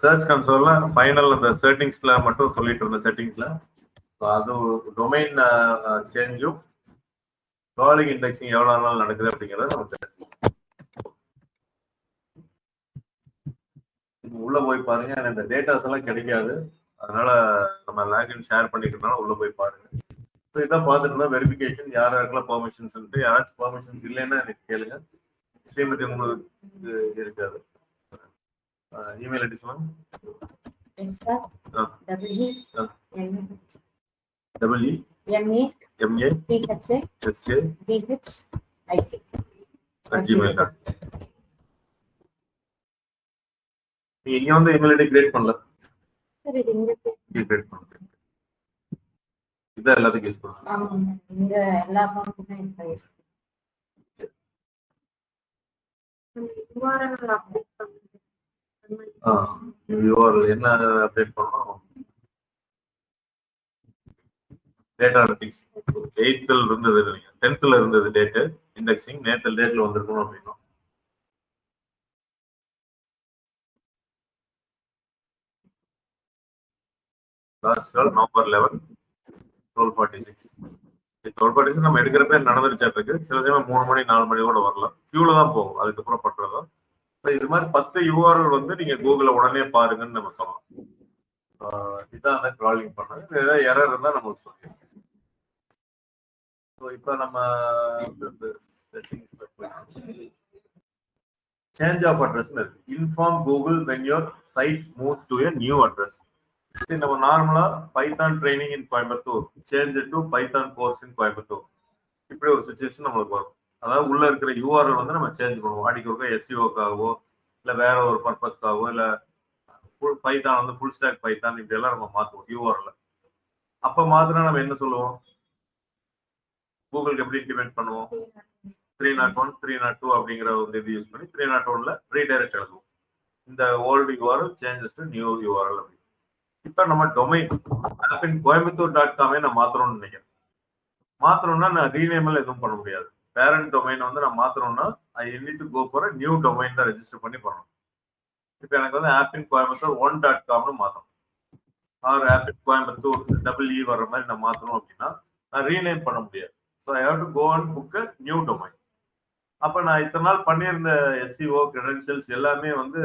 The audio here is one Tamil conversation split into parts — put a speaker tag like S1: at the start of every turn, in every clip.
S1: சர்ச் கன்சோல்ல ஃபைனல் அந்த செட்டிங்ஸ்ல மட்டும் சொல்லிட்டு இருந்த செட்டிங்ஸ்ல அது டொமைன் சேஞ்சும் காலிங் இண்டெக்ஸிங் எவ்வளவு நாள் நடக்குது அப்படிங்கிறத நமக்கு உள்ள போய் பாருங்க. இந்த டேட்டாஸ் எல்லாம் கிடைக்காது, அதனால நம்ம லாகின் ஷேர் பண்ணிக்கிறதுனால உள்ள போய் பாருங்க. ஸோ இதான் பார்த்துட்டு இருந்தா வெரிஃபிகேஷன் யார் யாருக்கெல்லாம் பெர்மிஷன்ஸ் யாராச்சும் பெர்மிஷன்ஸ் இல்லைன்னா எனக்கு கேளுங்க. ஸ்ரீமதி உங்களுக்கு இருக்காது. இமெயில் ஐடி சொல்லுங்க. இங்க வந்து இமெயில் ஐடி கிரியேட் பண்ணல. சரி, இங்க கிரியேட் பண்ணல. இத எல்லாத்துக்கும் யூஸ் பண்ணுங்க. ஆமா, இங்க எல்லா அக்கவுண்ட்லயும் இருக்கு. URL அப்டேட் பண்ணுங்க. URL என்ன அப்டேட் பண்ணனும்? டேட்டா அனலிட்டிக்ஸ் 8th ல இருந்தது இல்லையா, 10th ல இருந்தது டேட் இண்டெக்ஸிங், நேத்து டேட்ல வந்திருக்கணும் அப்படினா லாஸ்ட் கால் நவம்பர் 11 12:46. 12:46 நம்ம எடுக்கிறப்ப நடந்துருச்சாட்டுருக்கு. சில சமயம் 3 மணி 4 மணி கூட வரலாம். கியூல தான் போகும், அதுக்கப்புறம் பண்றதா. இது மாதிரி 10 URL வந்து நீங்க கூகுள்ல உடனே பாருங்கன்னு நம்ம சொல்லலாம். இதான் அந்த கிராலிங் பண்ணது. ஏதாவது எரர் இருந்தா நமக்கு சொல்லுங்க. ஸோ இப்போ நம்ம செட்டிங்ஸ்ல போய் சேஞ்ச் ஆஃப் அட்ரஸ்னு இருக்கு. Inform Google when your site moves to a new address. நம்ம நார்மலா Python training in Coimbatore change to Python course in Coimbatore, இப்படி ஒரு சுச்சுவேஷன் நம்மளுக்கு வரும். அதாவது உள்ள இருக்கிற யூஆர்எல் வந்து நம்ம சேஞ்ச் பண்ணுவோம். அடிக்க ஒருக்க எஸ்இஓக்காகவோ இல்லை வேற ஒரு பர்பஸ்க்காகவோ இல்லை பைத்தான் வந்து ஃபுல் ஸ்டாக் பைத்தான் இப்படி எல்லாம் நம்ம மாற்றுவோம் யூஆர்எல். அப்போ மாத்தினா நம்ம என்ன சொல்லுவோம்? கூகுளுக்கு எப்படி இம்ப்ளிமெண்ட் பண்ணுவோம்? 301 302 அப்படிங்கிற ஒரு இது யூஸ் பண்ணி 301ல ரீடைரக்ட் எழுதுவோம். இந்த old URL changes to new URL அப்படி. இப்போ நம்ம டொமைன் appincoimbatore.com நான் மாத்தணும்னு நினைக்கிறேன். மாத்தணும்னா நான் ரீநேமல் எதுவும் பண்ண முடியாது. பேரண்ட் டொமைன் வந்து நான் மாத்தணும்னா I need to go for a new domain தான் ரெஜிஸ்டர் பண்ணி பண்ணணும். இப்போ எனக்கு வந்து appincoimbatore1.comனு மாத்தணும். ஆர் appincoimbatore EE வர்ற மாதிரி நான் மாத்தணும் அப்படின்னா நான் ரீநேம் பண்ண முடியாது. So I have to go and book a new domain. அப்போ நான் இத்தனை நாள் பண்ணியிருந்த எஸ்சிஓ கிரெடென்ஷியல்ஸ் எல்லாமே வந்து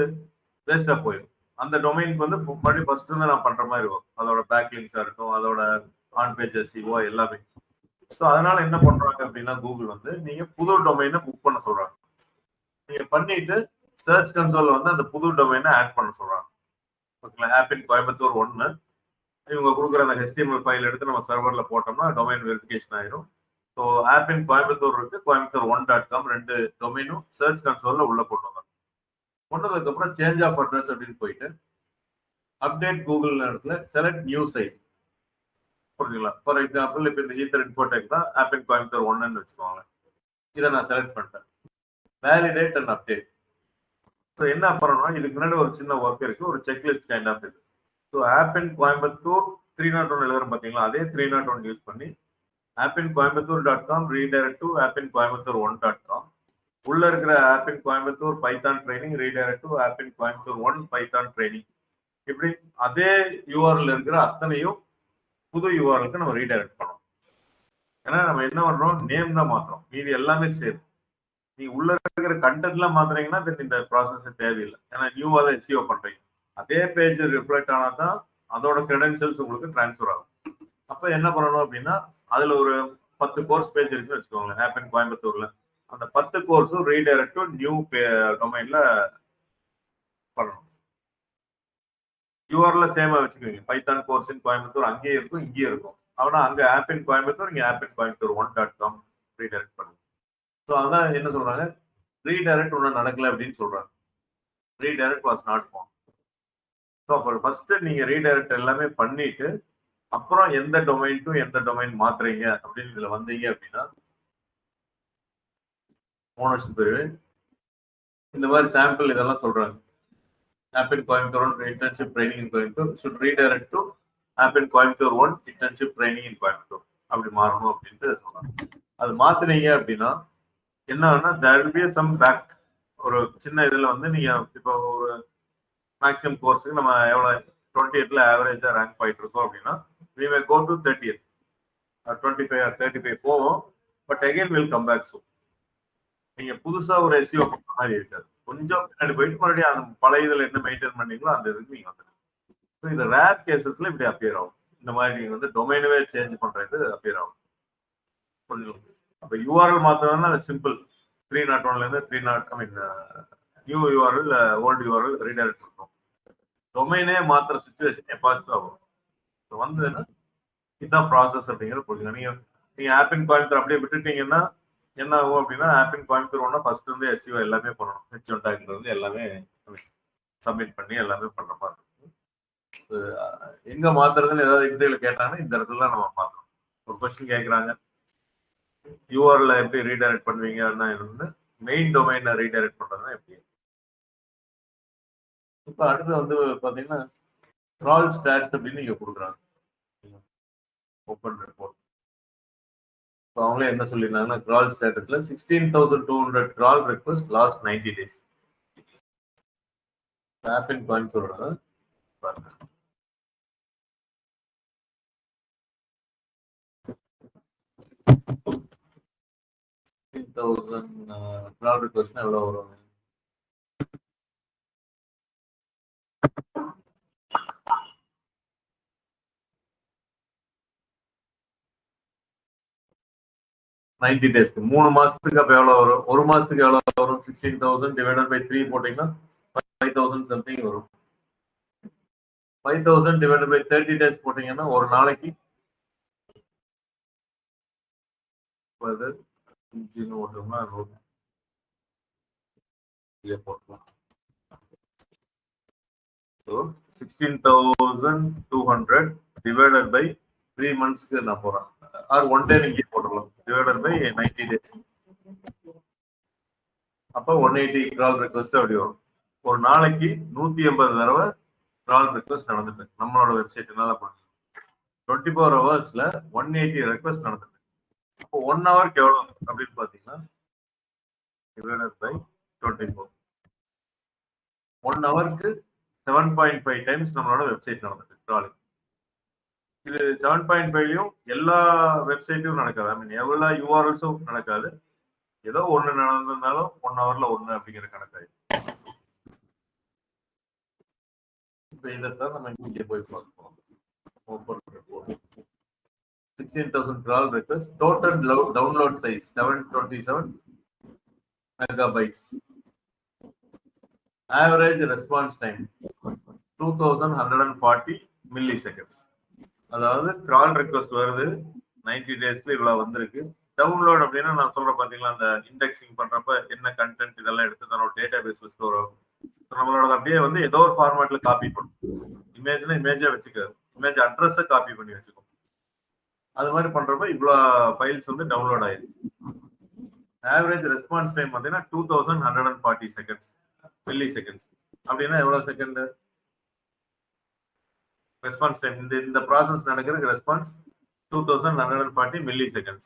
S1: வேஸ்டா போயிடும். அந்த டொமைனுக்கு வந்து மறுபடியும் ஃபர்ஸ்ட் இருந்து நான் பண்ற மாதிரி இருக்கும். அதோட பேக்லிங்ஸா இருக்கும், அதோட ஆன் பேஜ் எஸ்சிஓ எல்லாமே. ஸோ அதனால என்ன பண்றாங்க அப்படின்னா கூகுள் வந்து நீங்க புது டொமைனை புக் பண்ண சொல்றாங்க. நீங்க பண்ணிட்டு சர்ச் கன்சோல்ல வந்து அந்த புது டொமைனை ஆட் பண்ண சொல்றாங்க. ஓகேங்களா? appincoimbatore 1 இவங்க கொடுக்குற அந்த HTML ஃபைல் எடுத்து நம்ம சர்வர்ல போட்டோம்னா டொமைன் வெரிஃபிகேஷன் ஆயிரும். ஸோ appincoimbatore இருக்கு, coimbatore1.com ரெண்டு டொமைனும் சர்ச் கன்சோல்ல உள்ள கொண்டு வந்தாங்க. கொண்டு வந்ததுக்கப்புறம் சேஞ்ச் ஆஃப் அட்ரஸ் அப்படின்னு போயிட்டு அப்டேட் கூகுள் இடத்துல செலக்ட் நியூ சைட். புரியுதுங்களா? ஃபார் எக்ஸாம்பிள் இப்போ இந்த ஈத்தர் இன்ஃபோடெக் தான் appincoimbatore 1ன்னு வச்சுக்கோங்க. இதை நான் செலக்ட் பண்ணிட்டேன். Validate and update. ஸோ என்ன பண்ணணும்னா இதுக்கு முன்னாடி ஒரு சின்ன ஒர்க் இருக்கு, ஒரு செக்லிஸ்ட் கைண்ட் ஆஃப் இருக்கு. ஸோ appincoimbatore 301 எழுதுறோம் பார்த்தீங்களா, அதே 301 யூஸ் பண்ணி appincoimbatore.com ரீடைரக்ட் டு appincoimbatore1.com. உள்ள இருக்கிற appincoimbatore Python training redirect to appincoimbatore1 Python training. இப்படி அதே யூஆர்எல் இருக்கிற அத்தனையும் புது யூஆர்எலுக்கு நம்ம ரீடைரக்ட் பண்ணணும். ஏன்னா நம்ம என்ன பண்றோம், நேம் தான் மாத்துறோம், மீதி எல்லாமே சேம். நீ உள்ள இருக்கிற கண்டென்ட்லாம் மாத்துறீங்கன்னா இந்த ப்ராசஸ் தேவையில்லை. ஏன்னா நியூவா தான் எஸ்இஓ பண்றீங்க. அதே பேஜ் ரிஃப்ளெக்ட் ஆனா தான் அதோட கிரெடென்ஷியல்ஸ் உங்களுக்கு டிரான்ஸ்ஃபர் ஆகும். அப்ப என்ன பண்ணணும் அப்படின்னா அதுல ஒரு 10 கோர்ஸ் பேஜ் இருக்குன்னு வச்சுக்கோங்க appincoimbatore. அந்த 10 கோர்ஸும் ரீடைரக்ட் டு நியூ டொமைன்ல பண்ணணும். யூஆர்எல் சேமா வச்சுக்கோங்க. பைத்தான் கோர்ஸ் இன் கோயம்புத்தூர் அங்கேயே இருக்கும், இங்கேயே இருக்கும். ஆனா அங்க appincoimbatore, இங்க appincoimbatore1.com ரீடைரக்ட் பண்ணுங்க. ஸோ அதான் என்ன சொல்றாங்க, ரீடைரக்ட் ஒன்றும் நடக்கல அப்படின்னு சொல்றாங்க. Redirect was not form. So அப்போ ஃபர்ஸ்ட் நீங்க ரீடைரக்ட் எல்லாமே பண்ணிட்டு அப்புறம் எந்த டொமைன் டு எந்த டொமைன் மாத்துறீங்க அப்படின்னு இதுல வந்தீங்க அப்படின்னா ஓனர்ஷிப் பிரிவு இந்த மாதிரி சாம்பிள் இதெல்லாம் சொல்றாங்க. appincoimbatore internship training in Coimbatore should redirect to appincoimbatore1 internship training in Coimbatore அப்படி மாறணும் அப்படின்ட்டு சொன்னாங்க. அது மாத்தினீங்க அப்படின்னா என்னன்னா there will be some back ஒரு சின்ன இதுல வந்து நீங்க இப்போ ஒரு மேக்ஸிமம் கோர்ஸுக்கு நம்ம எவ்வளோ 28ல ஆவரேஜா ரேங்க் போயிட்டு இருக்கோம் அப்படின்னா we may go to 30th 25 or 35 போவோம். But again will come back soon. நீங்க புதுசா ஒரு எஸ்இஓ பண்ற மாதிரி இருக்காது. கொஞ்சம் பின்னாடி போயிட்டு மறுபடியும் அந்த பழைய இதுல என்ன மெயின்டைன் பண்ணீங்களோ அந்த இதுக்கு நீங்க வந்துடுங்க. இந்த ரேர் கேசஸ்ல இப்படி அப்பியர் ஆகும். இந்த மாதிரி நீங்க வந்து டொமைனவே சேஞ்ச் பண்றது அப்பியர் ஆகும். புரிஞ்சுக்கணும். அப்ப யூஆர்எல் மாத்தணும்னா அது சிம்பிள். 301ல இருந்து 30 new URL old URL redirect பண்ணுறோம். டொமைனே மாத்திர சுச்சுவேஷன் எப்பாச்சு தான் வரும். வந்ததுன்னா இதுதான் ப்ராசஸ் அப்படிங்கிறது புரிஞ்சுக்கணும். நீங்க ஆப்பின் கோயம்புத்தூர் அப்படியே விட்டுட்டீங்கன்னா என்ன ஆகும் அப்படின்னா ஆப்பின் கோயம்புத்தூர் ஒன்னா ஃபர்ஸ்ட் வந்து எஸ்இஓ எல்லாமே பண்ணணும். ஹெச்ஒன் டேக்ல இருந்து எல்லாமே சப்மிட் பண்ணி எல்லாமே பண்ற மாதிரி இருக்கும். எங்க மாத்துறதுன்னு ஏதாவது இன்டர்வியூல கேட்டாங்கன்னா இந்த இடத்துல நம்ம மாத்தணும். ஒரு கொஸ்டின் கேட்கறாங்க, யூஆர்எல் எப்படி ரீடைரக்ட் பண்ணுவீங்கன்னா வந்து மெயின் டொமைனை ரீடைரக்ட் பண்றதுன்னா எப்படி. இப்ப அடுத்து வந்து பாத்தீங்கன்னா கிரால் ஸ்டாட்ஸ் அப்படின்னு இங்க கொடுக்குறாங்க. Open report. அவங்களே என்ன சொல்லியிருந்தாங்கன்னா கிரால் ஸ்டேட்டஸ்ல 16,200 crawl request last 90 days. App in கோயம்புத்தூரோட பாருங்க. 16,000 கிரால் ரெக்வஸ்ட் எவ்வளவு வரும்? நைன்டி டேஸ்க்கு 3 மாசத்துக்கு அப்ப எவ்வளவு வரும்? ஒரு மாசத்துக்கு எவ்வளவு வரும்? 16,000 டிவைடட் பை 3 போட்டீங்கன்னா 5,000 சம்திங் வரும். 5,000 டிவைடட் பை 30 டேஸ் போட்டீங்கன்னா ஒரு நாளைக்கு போட்டலாம். 16,200 டிவைடட் பை 3 monthsக்கு நான் போறேன். ஆர் ஒன் டே நீங்க போடலாம். Divided by 90 days. அப்ப 180 கிரால் ரெக்வஸ்ட் அப்படி வரும். ஒரு நாளைக்கு 180 தடவை கிரால் ரெக்வஸ்ட் நடந்துட்டு நம்மளோட வெப்சைட்னால பண்ணுங்க. 24 hours 180 ரெக்வஸ்ட் நடந்துட்டு. அப்போ 1 ஹவருக்கு எவ்வளவு அப்படின்னு பாத்தீங்கன்னா டிவைடட் பை 24. 1 ஹவருக்கு 7.5 டைம்ஸ் நம்மளோட வெப்சைட் நடந்துட்டு கிராலிங். இது 7.5லயும் எல்லா வெப்சைட்டும் நடக்காது. ஐ மீன் எல்லா யூஆர்எல்ஸும் நடக்காது. ஏதோ ஒண்ணு நடந்திருந்தாலும் 1 ஹவர்ல 1 அப்படிங்கிற கணக்காயிடும். இப்ப இதைத்தான் நம்ம இங்கே போய் பார்ப்போம். 16,000 crawl request. Total download size 727 megabytes. Average response time 2140 milliseconds. அதாவது கிரால் ரெக்வஸ்ட் வருது 90 டேஸ்ல இவ்வளவு வந்திருக்கு. டவுன்லோட் அப்படின்னா நான் சொல்றேன் பாத்தீங்களா, அந்த இண்டெக்ஸிங் பண்றப்ப என்ன கண்டென்ட் இதெல்லாம் எடுத்து தன்னோட டேட்டா பேஸ்ல ஸ்டோர் ஆகும். நம்மளோட அப்படியே வந்து ஏதோ ஒரு ஃபார்மேட்ல காப்பி பண்ணும். இமேஜ்னா இமேஜா வச்சுக்காது, இமேஜ் அட்ரஸை காப்பி பண்ணி வச்சுக்கும். அது மாதிரி பண்றப்ப இவ்வளவு ஃபைல்ஸ் வந்து டவுன்லோட் ஆயிருக்கு. ஆவரேஜ் ரெஸ்பான்ஸ் டைம் பார்த்தீங்கன்னா 2140 seconds milliseconds. அப்படின்னா எவ்வளவு செகண்ட் ரெஸ்பான்ஸ் டைம்? இந்த ப்ராசஸ் நடக்கிறதுக்கு ரெஸ்பான்ஸ் 2140 milliseconds.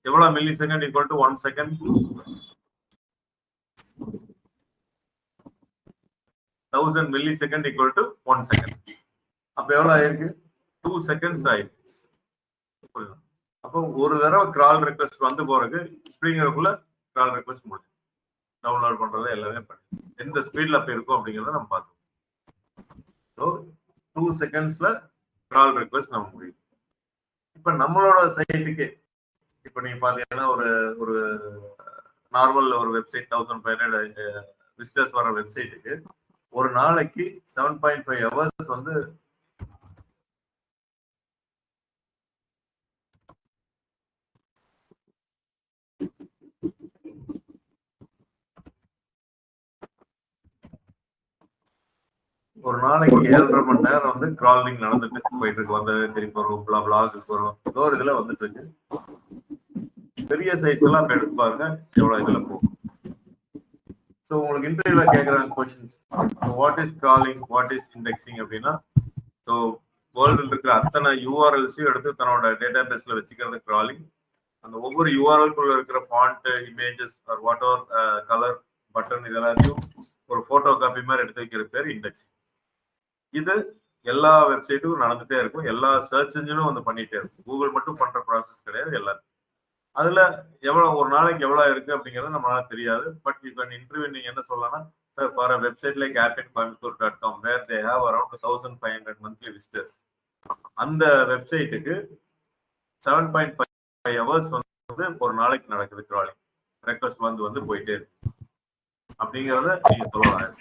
S1: எவ்வளவு milli second equal to 1 second? 1000 millisecond equal to 1 second. அப்ப எவ்வளவு ஆயிருக்கு? 2 seconds ஆயிருக்கு. அப்போ ஒரு தடவை கிரால் ரெக்வஸ்ட் வந்து போறதுக்கு இப்படிங்கிறதுக்குள்ள கிரால் ரெக்வஸ்ட் முடியும். டவுன்லோட் பண்றதை எல்லாமே பண்ணி எந்த ஸ்பீட்ல அப்ப இருக்கும் அப்படிங்கிறத நம்ம பார்த்தோம். ஸோ 2 secondsல கிரால் ரெக்வஸ்ட் நம்ம முடியும். இப்ப நம்மளோட சைட்டுக்கு இப்ப நீங்க பாத்தீங்கன்னா ஒரு நார்மல் ஒரு வெப்சைட் 1500 விசிட்டர்ஸ் வர வெப்சைட்டுக்கு ஒரு நாளைக்கு 7.5 hours வந்து ஒரு நாளைக்கு 7.5 மணி நேரம் வந்து கிராலிங் நடந்துட்டு போயிட்டு இருக்கு. வந்தது திருப்பி வரும், பிளாகுக்கு வரும், ஏதோ ஒரு இதுல வந்துட்டு இருக்கு. பெரிய சைட்ஸ் எல்லாம் எடுத்து பாருங்க எவ்வளவு இதுல போகும். ஸோ உங்களுக்கு இன்டர்வியூல கேட்கறாங்க questions, what is crawling, what is indexing அப்படின்னா, ஸோ வேர்ல்டில் இருக்கிற அத்தனை யூஆர்எல்ஸையும் எடுத்து தன்னோட டேட்டா பேஸ்ல வச்சுக்கிறது கிராலிங். அந்த ஒவ்வொரு யூஆர்எல்குள்ள இருக்கிற font, images or whatever colour, button இது எல்லாத்தையும் ஒரு போட்டோ காப்பி மாதிரி எடுத்து வைக்கிற பேர் இண்டெக்ஸ். இது எல்லா வெப்சைட்டுக்கும் நடந்துட்டே இருக்கும். எல்லா சர்ச் இன்ஜினும் வந்து பண்ணிட்டே இருக்கும். கூகுள் மட்டும் பண்ற ப்ராசஸ் கிடையாது எல்லாரும். அதுல எவ்வளவு ஒரு நாளைக்கு எவ்வளவு இருக்கு அப்படிங்கிறது நம்மளால தெரியாது. பட் இப்போ இன்டர்வியூ நீங்க என்ன சொல்லலாம்னா, sir for a website like appincoimbatore.com where they have around 1500 monthly visitors. அந்த வெப்சைட்டுக்கு 7.5 ஹவர்ஸ் வந்து ஒரு நாளைக்கு நடக்குது கிராலிங். ரெக்வஸ்ட் வந்து போயிட்டே இருக்கு அப்படிங்கறத நீங்க சொல்லலாம்.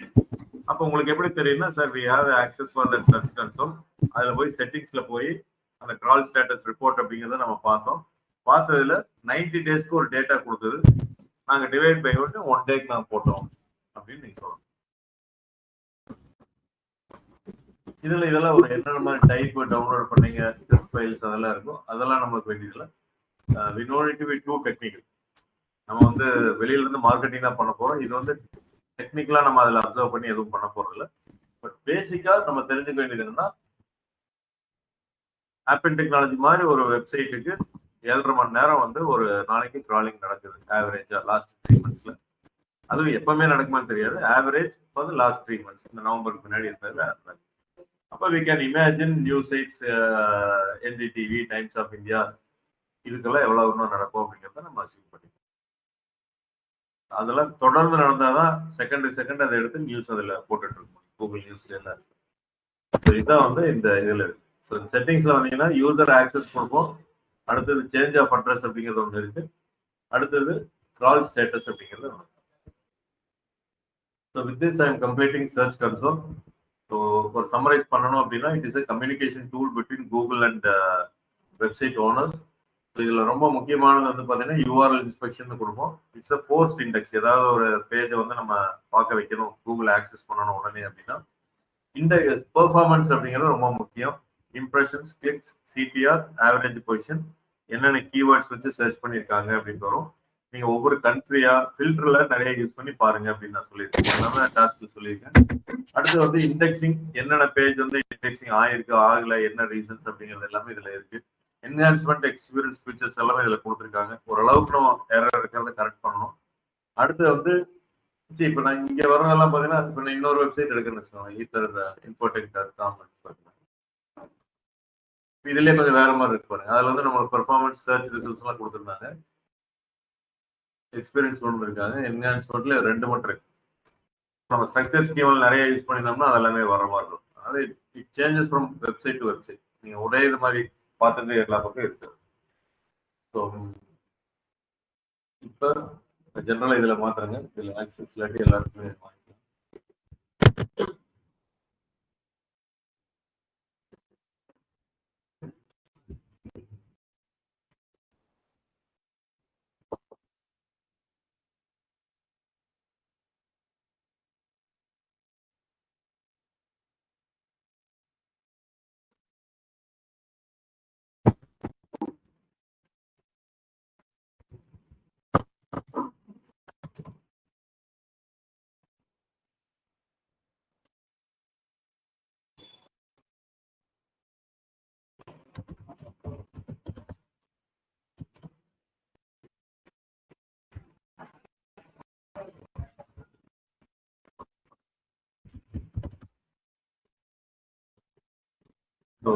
S1: அப்போ உங்களுக்கு எப்படி தெரியும்னா, sir we have access for that search console. அதுல போய் செட்டிங்ஸ்ல போய் அந்த கிரால் ஸ்டேட்டஸ் ரிப்போர்ட் அப்படிங்கறத நம்ம பார்த்தோம். பார்த்ததுல 90 டேஸ்க்கு ஒரு டேட்டா கொடுத்தது. நாங்க டிவைட் பை 1 டேக்கு நாங்க போட்டோம் அப்படின்னு நீங்க சொல்லணும். இதுல இதெல்லாம் ஒரு என்னென்ன மாதிரி டைப் டவுன்லோட் பண்ணீங்க, ஸ்கிரிப்ட் ஃபைல்ஸ் அதெல்லாம் இருக்கும். அதெல்லாம் நம்மளுக்கு வேண்டியதில்லை. We know it to be too technical. நம்ம வந்து வெளியில இருந்து மார்க்கெட்டிங் தான் பண்ண போறோம். இது வந்து டெக்னிக்கலா நம்ம அதுல அப்சர்வ் பண்ணி எதுவும் பண்ண போறது இல்லை. பட் பேசிக்கா நம்ம தெரிஞ்சுக்க வேண்டியது என்னன்னா, ஆப்பிள் டெக்னாலஜி மாதிரி ஒரு வெப்சைட்டுக்கு 7.5 மணி நேரம் வந்து ஒரு நாளைக்கு கிராலிங் நடக்குது ஆவரேஜா லாஸ்ட் 3 மந்த்ஸ்ல. அதுவும் எப்பவுமே நடக்குமான்னு தெரியாது. Average for the last 3 months, இந்த நவம்பருக்கு முன்னாடி இருந்தது. அப்போ we can imagine news sites, NDTV, Times of India, இதுக்கெல்லாம் எவ்வளவு இன்னும் நடக்கும் அப்படிங்கிறத நம்ம அசீவ் பண்ணிக்கலாம். அதெல்லாம் தொடர்ந்து நடந்தாதான் செகண்ட் அதை எடுத்து நியூஸ் அதுல போட்டுட்டு இருக்கோம். கூகுள் நியூஸ்ல எல்லாம் இருக்கு. இதுதான் வந்து இந்த இதுல இருக்கு. செட்டிங்ஸ்ல வந்தீங்கன்னா யூசர் ஆக்சஸ் கொடுப்போம். அடுத்தது சேஞ்ச் ஆஃப் அட்ரஸ் அப்படிங்கிறது ஒன்று இருக்கு. அடுத்தது கிரால் ஸ்டேட்டஸ் அப்படிங்கிறது ஒன்று. So with this I am completing search console. So ஒரு சம்மரைஸ் பண்ணணும் அப்படின்னா, it is a communication tool between Google and website owners. So இதில் ரொம்ப முக்கியமானது வந்து பார்த்தீங்கன்னா யூஆர்எல் இன்ஸ்பெக்ஷன் கொடுப்போம். It's a forced index. ஏதாவது ஒரு பேஜை வந்து நம்ம பார்க்க வைக்கணும், கூகுள் ஆக்சஸ் பண்ணணும் உடனே அப்படின்னா இந்த பெர்ஃபார்மன்ஸ் அப்படிங்கிறது ரொம்ப முக்கியம். Impressions, clicks, CTR, average position, என்னென்ன கீவேர்ட்ஸ் வச்சு சர்ச் பண்ணியிருக்காங்க அப்படின்னு வரும். நீங்க ஒவ்வொரு கண்ட்ரியா ஃபில்டர்ல நிறைய யூஸ் பண்ணி பாருங்க அப்படின்னு நான் சொல்லியிருக்கேன். எல்லாமே டாஸ்க் சொல்லியிருக்கேன். அடுத்து வந்து இண்டெக்சிங், என்னென்ன பேஜ் வந்து இண்டெக்சிங் ஆயிருக்கு ஆகல, என்ன ரீசன்ஸ் அப்படிங்கிறது எல்லாமே இதுல இருக்கு. என்ஹான்ஸ்மெண்ட், எக்ஸ்பீரியன்ஸ், ஃபீச்சர்ஸ் எல்லாமே இதுல கொடுத்துருக்காங்க. ஓரளவுக்கு நம்ம எரர் இருக்கிறத கரெக்ட் பண்ணணும். அடுத்து வந்து இப்ப நான் இங்க வரதெல்லாம் பாத்தீங்கன்னா, இப்ப நான் இன்னொரு வெப்சைட் எடுக்கிறேன்னு வச்சுக்கோங்க, ஈத்தர் infotech.com. இதுலயே கொஞ்சம் வேற மாதிரி இருக்கு பாருங்க. அதுல வந்து நம்ம பெர்ஃபார்மன்ஸ், சர்ச் ரிசல்ட்ஸ் எல்லாம் கொடுத்துருந்தாங்க. எக்ஸ்பீரியன்ஸ் ஒன்று இருக்காங்க. என்ஹான்ஸ்மெண்ட்ல 2 மட்டும் இருக்கு. நம்ம ஸ்ட்ரக்சர் ஸ்கீம்ல நிறைய யூஸ் பண்ணினோம்னா அது எல்லாமே வர மாதிரி இருக்கும். அது it changes from website to website. நீங்க ஒரே இது மாதிரி பார்த்தது எல்லா பக்கம் இருக்கு. ஸோ இப்போ ஜெனரலா இதுல மாத்துறங்க. இதுல ஆக்சஸ் இல்லாட்டி எல்லாருக்குமே வாங்கிக்கலாம். ஸோ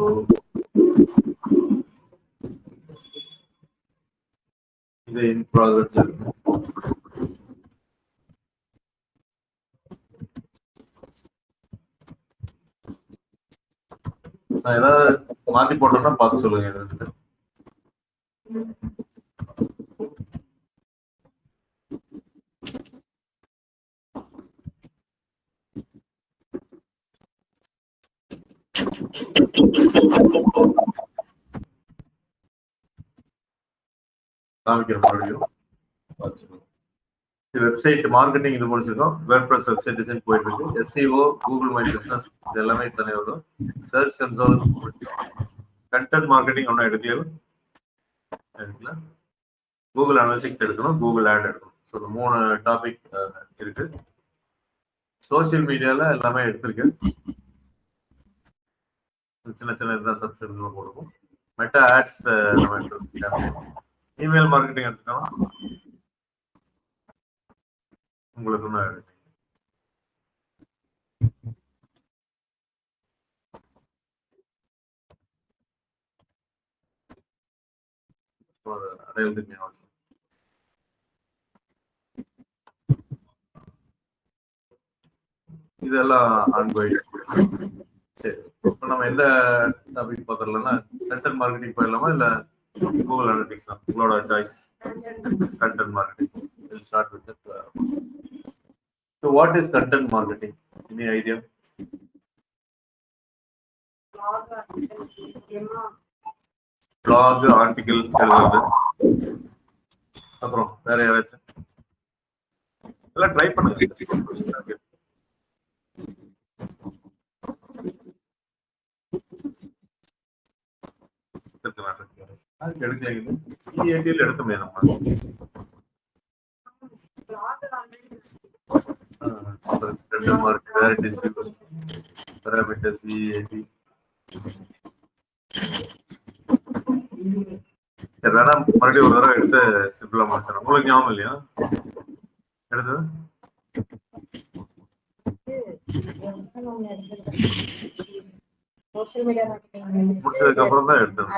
S1: இது இன் ப்ராக்ரஸ் இருக்கு. நான் ஏதாவது மாத்தி போட்டோம்னா பார்த்து சொல்லுங்க. காமிக்கிற மறுபடியும் வெப்சைட் மார்க்கெட்டிங் இது முடிச்சிருக்கோம். வேர்ட்பிரஸ் வெப்சைட் டிசைன் போயிட்டு இருக்கு. எஸ்இஓ, கூகுள் மை பிசினஸ், இது எல்லாமே தனியாக வரும். சர்ச் கன்சோல், கண்டென்ட் மார்க்கெட்டிங் ஒன்றும் எடுக்கல. கூகுள் அனலிட்டிக்ஸ் எடுக்கணும், கூகுள் ஆட் எடுக்கணும். ஸோ 3 டாபிக் இருக்கு. சோசியல் மீடியால எல்லாமே எடுத்திருக்கு. சின்ன சின்ன இதுதான் சப்ஸ்கிரிப்ஷன் போடுவோம். மெட்டா ஆட்ஸ் நம்ம எடுத்துருக்கோம். இமெயில் மார்க்கெட்டிங் எடுத்துக்கலாம். உங்களுக்கு எழுதுங்க. இதெல்லாம் ஆன்கோயிங். சரி, இப்போ நம்ம எந்த டாபிக் பார்த்துடலாம்னா கண்டென்ட் மார்க்கெட்டிங் போயிடலாமா இல்ல கூகுள் அனலிட்டிக்ஸா? உங்களோட choice. Content marketing. We'll start with it. So what is content marketing? Any idea? blog article எழுதுறது. அப்புறம் வேற யாராச்சும் எல்லாம் ட்ரை பண்ணுங்க. எடுத்துமே நம்ம வேணா மறுபடியும் ஒரு தடவை எடுத்து சிம்பிளா முடிச்சிடும். உங்களுக்கு ஞாபகம் இல்லையா எடுத்து? முடிச்சதுக்கு அப்புறம் தான் எடுத்தேன்.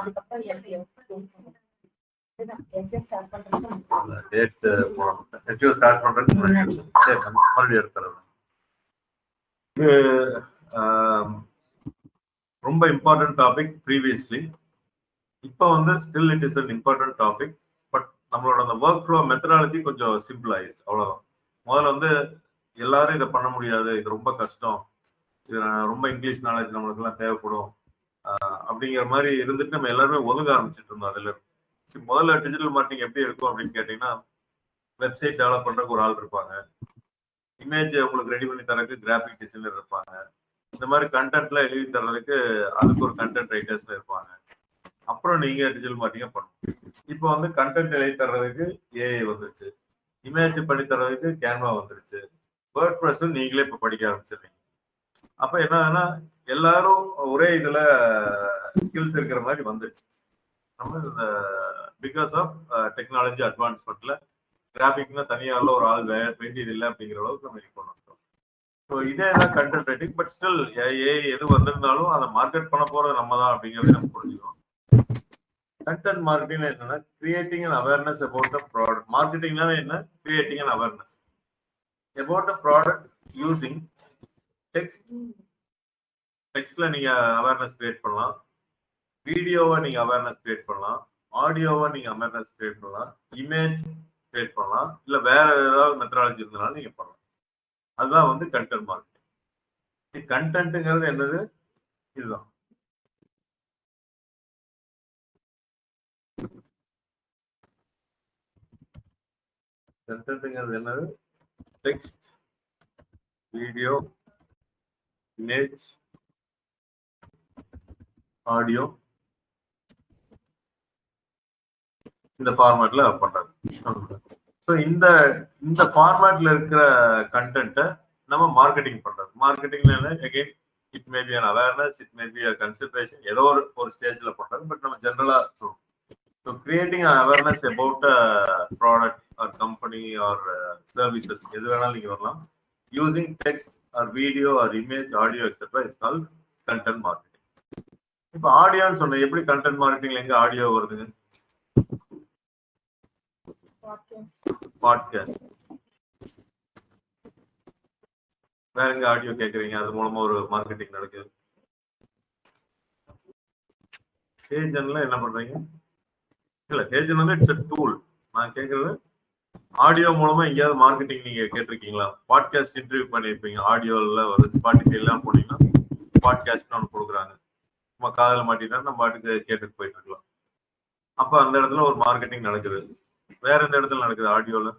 S1: ரொம்ப இம்பார்ட்டன்ட் டாபிக் ப்ரீவியஸ்லி. இப்போ வந்து still it is an important topic. But நம்மளோட அந்த ஒர்க் ஃப்ளோ மெத்தடாலஜி கொஞ்சம் சிம்பிள் ஆயிடுச்சு, அவ்வளவுதான். முதல்ல வந்து எல்லாரும் இதை பண்ண முடியாது, இது ரொம்ப கஷ்டம், இது ரொம்ப இங்கிலீஷ் நாலேஜ் நம்மளுக்கு எல்லாம் தேவைப்படும் அப்படிங்கிற மாதிரி இருந்துட்டு நம்ம எல்லாருமே ஒதுங்க ஆரம்பிச்சுட்டு இருந்தோம். அதுல முதல்ல டிஜிட்டல் மார்க்கெட்டிங் எப்படி இருக்கும் அப்படின்னு கேட்டீங்கன்னா, வெப்சைட் டெவலப் பண்றதுக்கு ஒரு ஆள் இருப்பாங்க, இமேஜ் உங்களுக்கு ரெடி பண்ணி தரதுக்கு கிராஃபிக் டிசைனர் இருப்பாங்க, இந்த மாதிரி கண்டென்ட்ல எழுதி தர்றதுக்கு அதுக்கு ஒரு கண்டென்ட் ரைட்டர்ஸ் இருப்பாங்க. அப்புறம் நீங்க டிஜிட்டல் மார்க்கெட்டிங் பண்ணணும். இப்போ வந்து கண்டென்ட் எழுதி தர்றதுக்கு ஏஐ வந்துருச்சு, இமேஜ் பண்ணி தர்றதுக்கு கேன்வா வந்துருச்சு, வேர்ட் ப்ரெஸ் நீங்களே இப்போ படிக்க ஆரம்பிச்சிருக்கீங்க. அப்ப என்னன்னா எல்லாரும் ஒரே இதுல ஸ்கில்ஸ் இருக்கிற மாதிரி வந்துருச்சு. நம்ம இந்த பிகாஸ் ஆஃப் டெக்னாலஜி அட்வான்ஸ்மெண்ட்ல கிராஃபிக்னா தனியால ஒரு ஆள் வேண்டியது இல்லை அப்படிங்கிற அளவுக்கு நம்ம கொண்டு வந்துட்டோம். ஸோ இதே தான் content writing. But still AI எது வந்திருந்தாலும் அதை மார்க்கெட் பண்ண போறது நம்ம தான் அப்படிங்கிறத நம்ம புரிஞ்சுக்கணும். கண்டென்ட் மார்க்கெட்டிங் என்னன்னா creating and awareness about the product. மார்க்கெட்டிங்னா என்ன? Creating and awareness about the product using text. டெக்ஸ்ட்ல நீங்க அவேர்னஸ் கிரியேட் பண்ணலாம், வீடியோவை நீங்க அவேர்னஸ் கிரியேட் பண்ணலாம், ஆடியோவை நீங்க அவேர்னஸ் கிரியேட் பண்ணலாம், இமேஜ் கிரியேட் பண்ணலாம், இல்ல வேற ஏதாவது மெத்தடாலஜி இருந்தாலும் நீங்க பண்ணலாம். அதுதான் வந்து கண்டென்ட் மார்க்கெட்டிங். கண்டென்ட்ங்கிறது என்னது? இதுதான். கண்டென்ட்ங்கிறது என்னது? டெக்ஸ்ட், வீடியோ, இமேஜ், ஆடியோ, இந்த ஃபார்மேட்ல பண்றது. ஸோ இந்த ஃபார்மேட்ல இருக்கிற கண்டென்ட்டை நம்ம மார்க்கெட்டிங் பண்றது. மார்க்கெட்டிங்ல என்ன? Again it may be an awareness, it may be a consideration, ஏதோ ஒரு ஸ்டேஜ்ல பண்றது. பட் நம்ம ஜென்ரலா சொல்றோம். So creating awareness about product or company or services, எது வேணாலும் நீங்க வரலாம், using text or video or image, audio etcetera is called content marketing. இப்போ ஆடியோன்னு சொன்னேன். எப்படி கண்டென்ட் மார்க்கெட்டிங்ல எங்க ஆடியோ வருதுங்க? பாட்காஸ்ட். வேற எங்க ஆடியோ கேக்குறீங்க? அது மூலமா ஒரு மார்க்கெட்டிங் நடக்குது. ஹேஜன்ல என்ன பண்றீங்க? இல்ல, ஹேஜன் வந்து இட்ஸ் a டூல். நான் கேக்குறது ஆடியோ மூலமா எங்கேயாவது மார்க்கெட்டிங் நீங்க கேட்டிருக்கீங்களா? பாட்காஸ்ட் இன்டர்வியூ பண்ணிருப்பீங்க. ஆடியோல ஒரு ஸ்பாட்டிஃபை எல்லாம் போனீங்கன்னா பாட்காஸ்ட் ஒன்று கொடுக்குறாங்க. நம்ம காதல மாட்டினா நம்ம பாட்டுக்கு கேட்டுட்டு போயிட்டு இருக்கலாம். அப்ப அந்த இடத்துல ஒரு மார்க்கெட்டிங் நடக்குது. வேற எந்த இடத்துல நடக்குது ஆடியோல?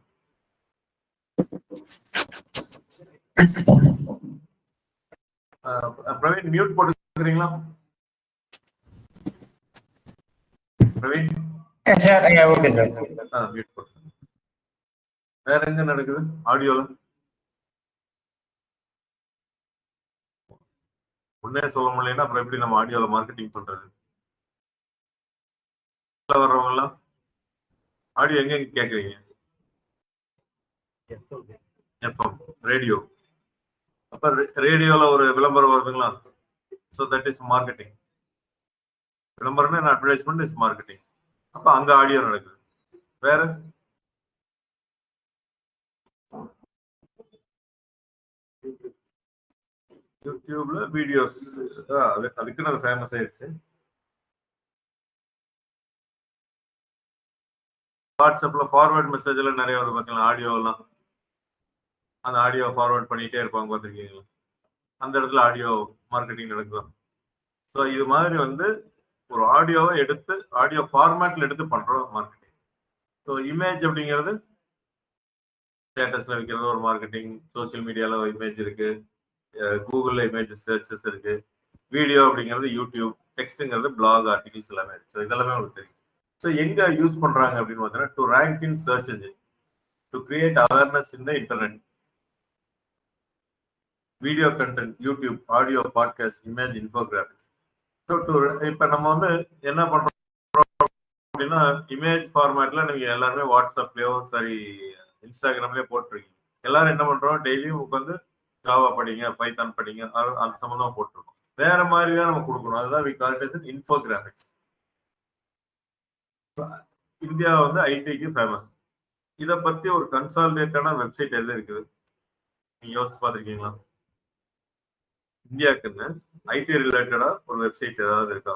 S1: பிரவீன் மியூட் போட்டுக்கிறீங்களா? பிரவீன் மியூட் போட்டு. வேற எங்க நடக்குது ஆடியோல? உடனே சொல்ல முடியலன்னா அப்புறம் எப்படி நம்ம ஆடியோல மார்க்கெட்டிங் பண்றது? வர்றவங்க எல்லாம் ஆடியோ எங்க கேக்குறீங்க? FM, radio. அப்ப ரேடியோல ஒரு விளம்பரம் வருதுங்களா? So that is marketing. விளம்பரம்னா அட்வர்டைஸ்மெண்ட் இஸ் மார்க்கெட்டிங். அப்ப அங்க ஆடியோ நடக்குது. வேற யூடியூப்ல வீடியோஸ் அதுக்குன்னு அது ஃபேமஸ் ஆயிடுச்சு. வாட்ஸ்அப்ல ஃபார்வர்ட் மெசேஜ் எல்லாம் நிறைய வருது பார்த்தீங்களா, ஆடியோ எல்லாம். அந்த ஆடியோ ஃபார்வர்ட் பண்ணிட்டே இருப்பாங்க பார்த்துருக்கீங்களா? அந்த இடத்துல ஆடியோ மார்க்கெட்டிங் நடக்குது. ஸோ இது மாதிரி வந்து ஒரு ஆடியோவை எடுத்து ஆடியோ ஃபார்மேட்ல எடுத்து பண்றோம் மார்க்கெட்டிங். ஸோ இமேஜ் அப்படிங்கிறது ஸ்டேட்டஸ்ல வைக்கிறது ஒரு மார்க்கெட்டிங். சோசியல் மீடியால இமேஜ் இருக்கு, கூகுள்ல இமேஜ் சர்ச்சஸ் இருக்கு. வீடியோ அப்படிங்கிறது யூடியூப், டெக்ஸ்ட்ங்கிறது பிளாக் ஆர்டிகல்ஸ் எல்லாமே இருக்கு. ஸோ இதெல்லாமே உங்களுக்கு தெரியும். ஸோ எங்க யூஸ் பண்றாங்க அப்படின்னு பார்த்தீங்கன்னா, to rank in search engine, to create awareness in the internet, video content, YouTube, audio, podcast, image, infographics. So இப்போ நம்ம வந்து என்ன பண்றோம் அப்படின்னா, இமேஜ் ஃபார்மேட்ல நீங்க எல்லாருமே வாட்ஸ்அப்லயோ சரி இன்ஸ்டாகிராம்லயோ போட்டிருக்கீங்க. எல்லாரும் என்ன பண்றோம், டெய்லியும் உட்காந்து ஜாவா படிங்க, பைத்தான் படிங்க, அந்த சம்பந்தமா போட்டிருக்கோம். வேற மாதிரி தான் நம்ம கொடுக்கணும். அதுதான் we call it as infographics. India வந்து ஐடிக்கு ஃபேமஸ். இதை பத்தி ஒரு கன்சாலிடேட்டான வெப்சைட் எது இருக்குது நீங்க யோசிச்சு பார்த்துருக்கீங்களா? இந்தியாவுக்குன்னு ஐடி ரிலேட்டடா ஒரு வெப்சைட் ஏதாவது இருக்கா?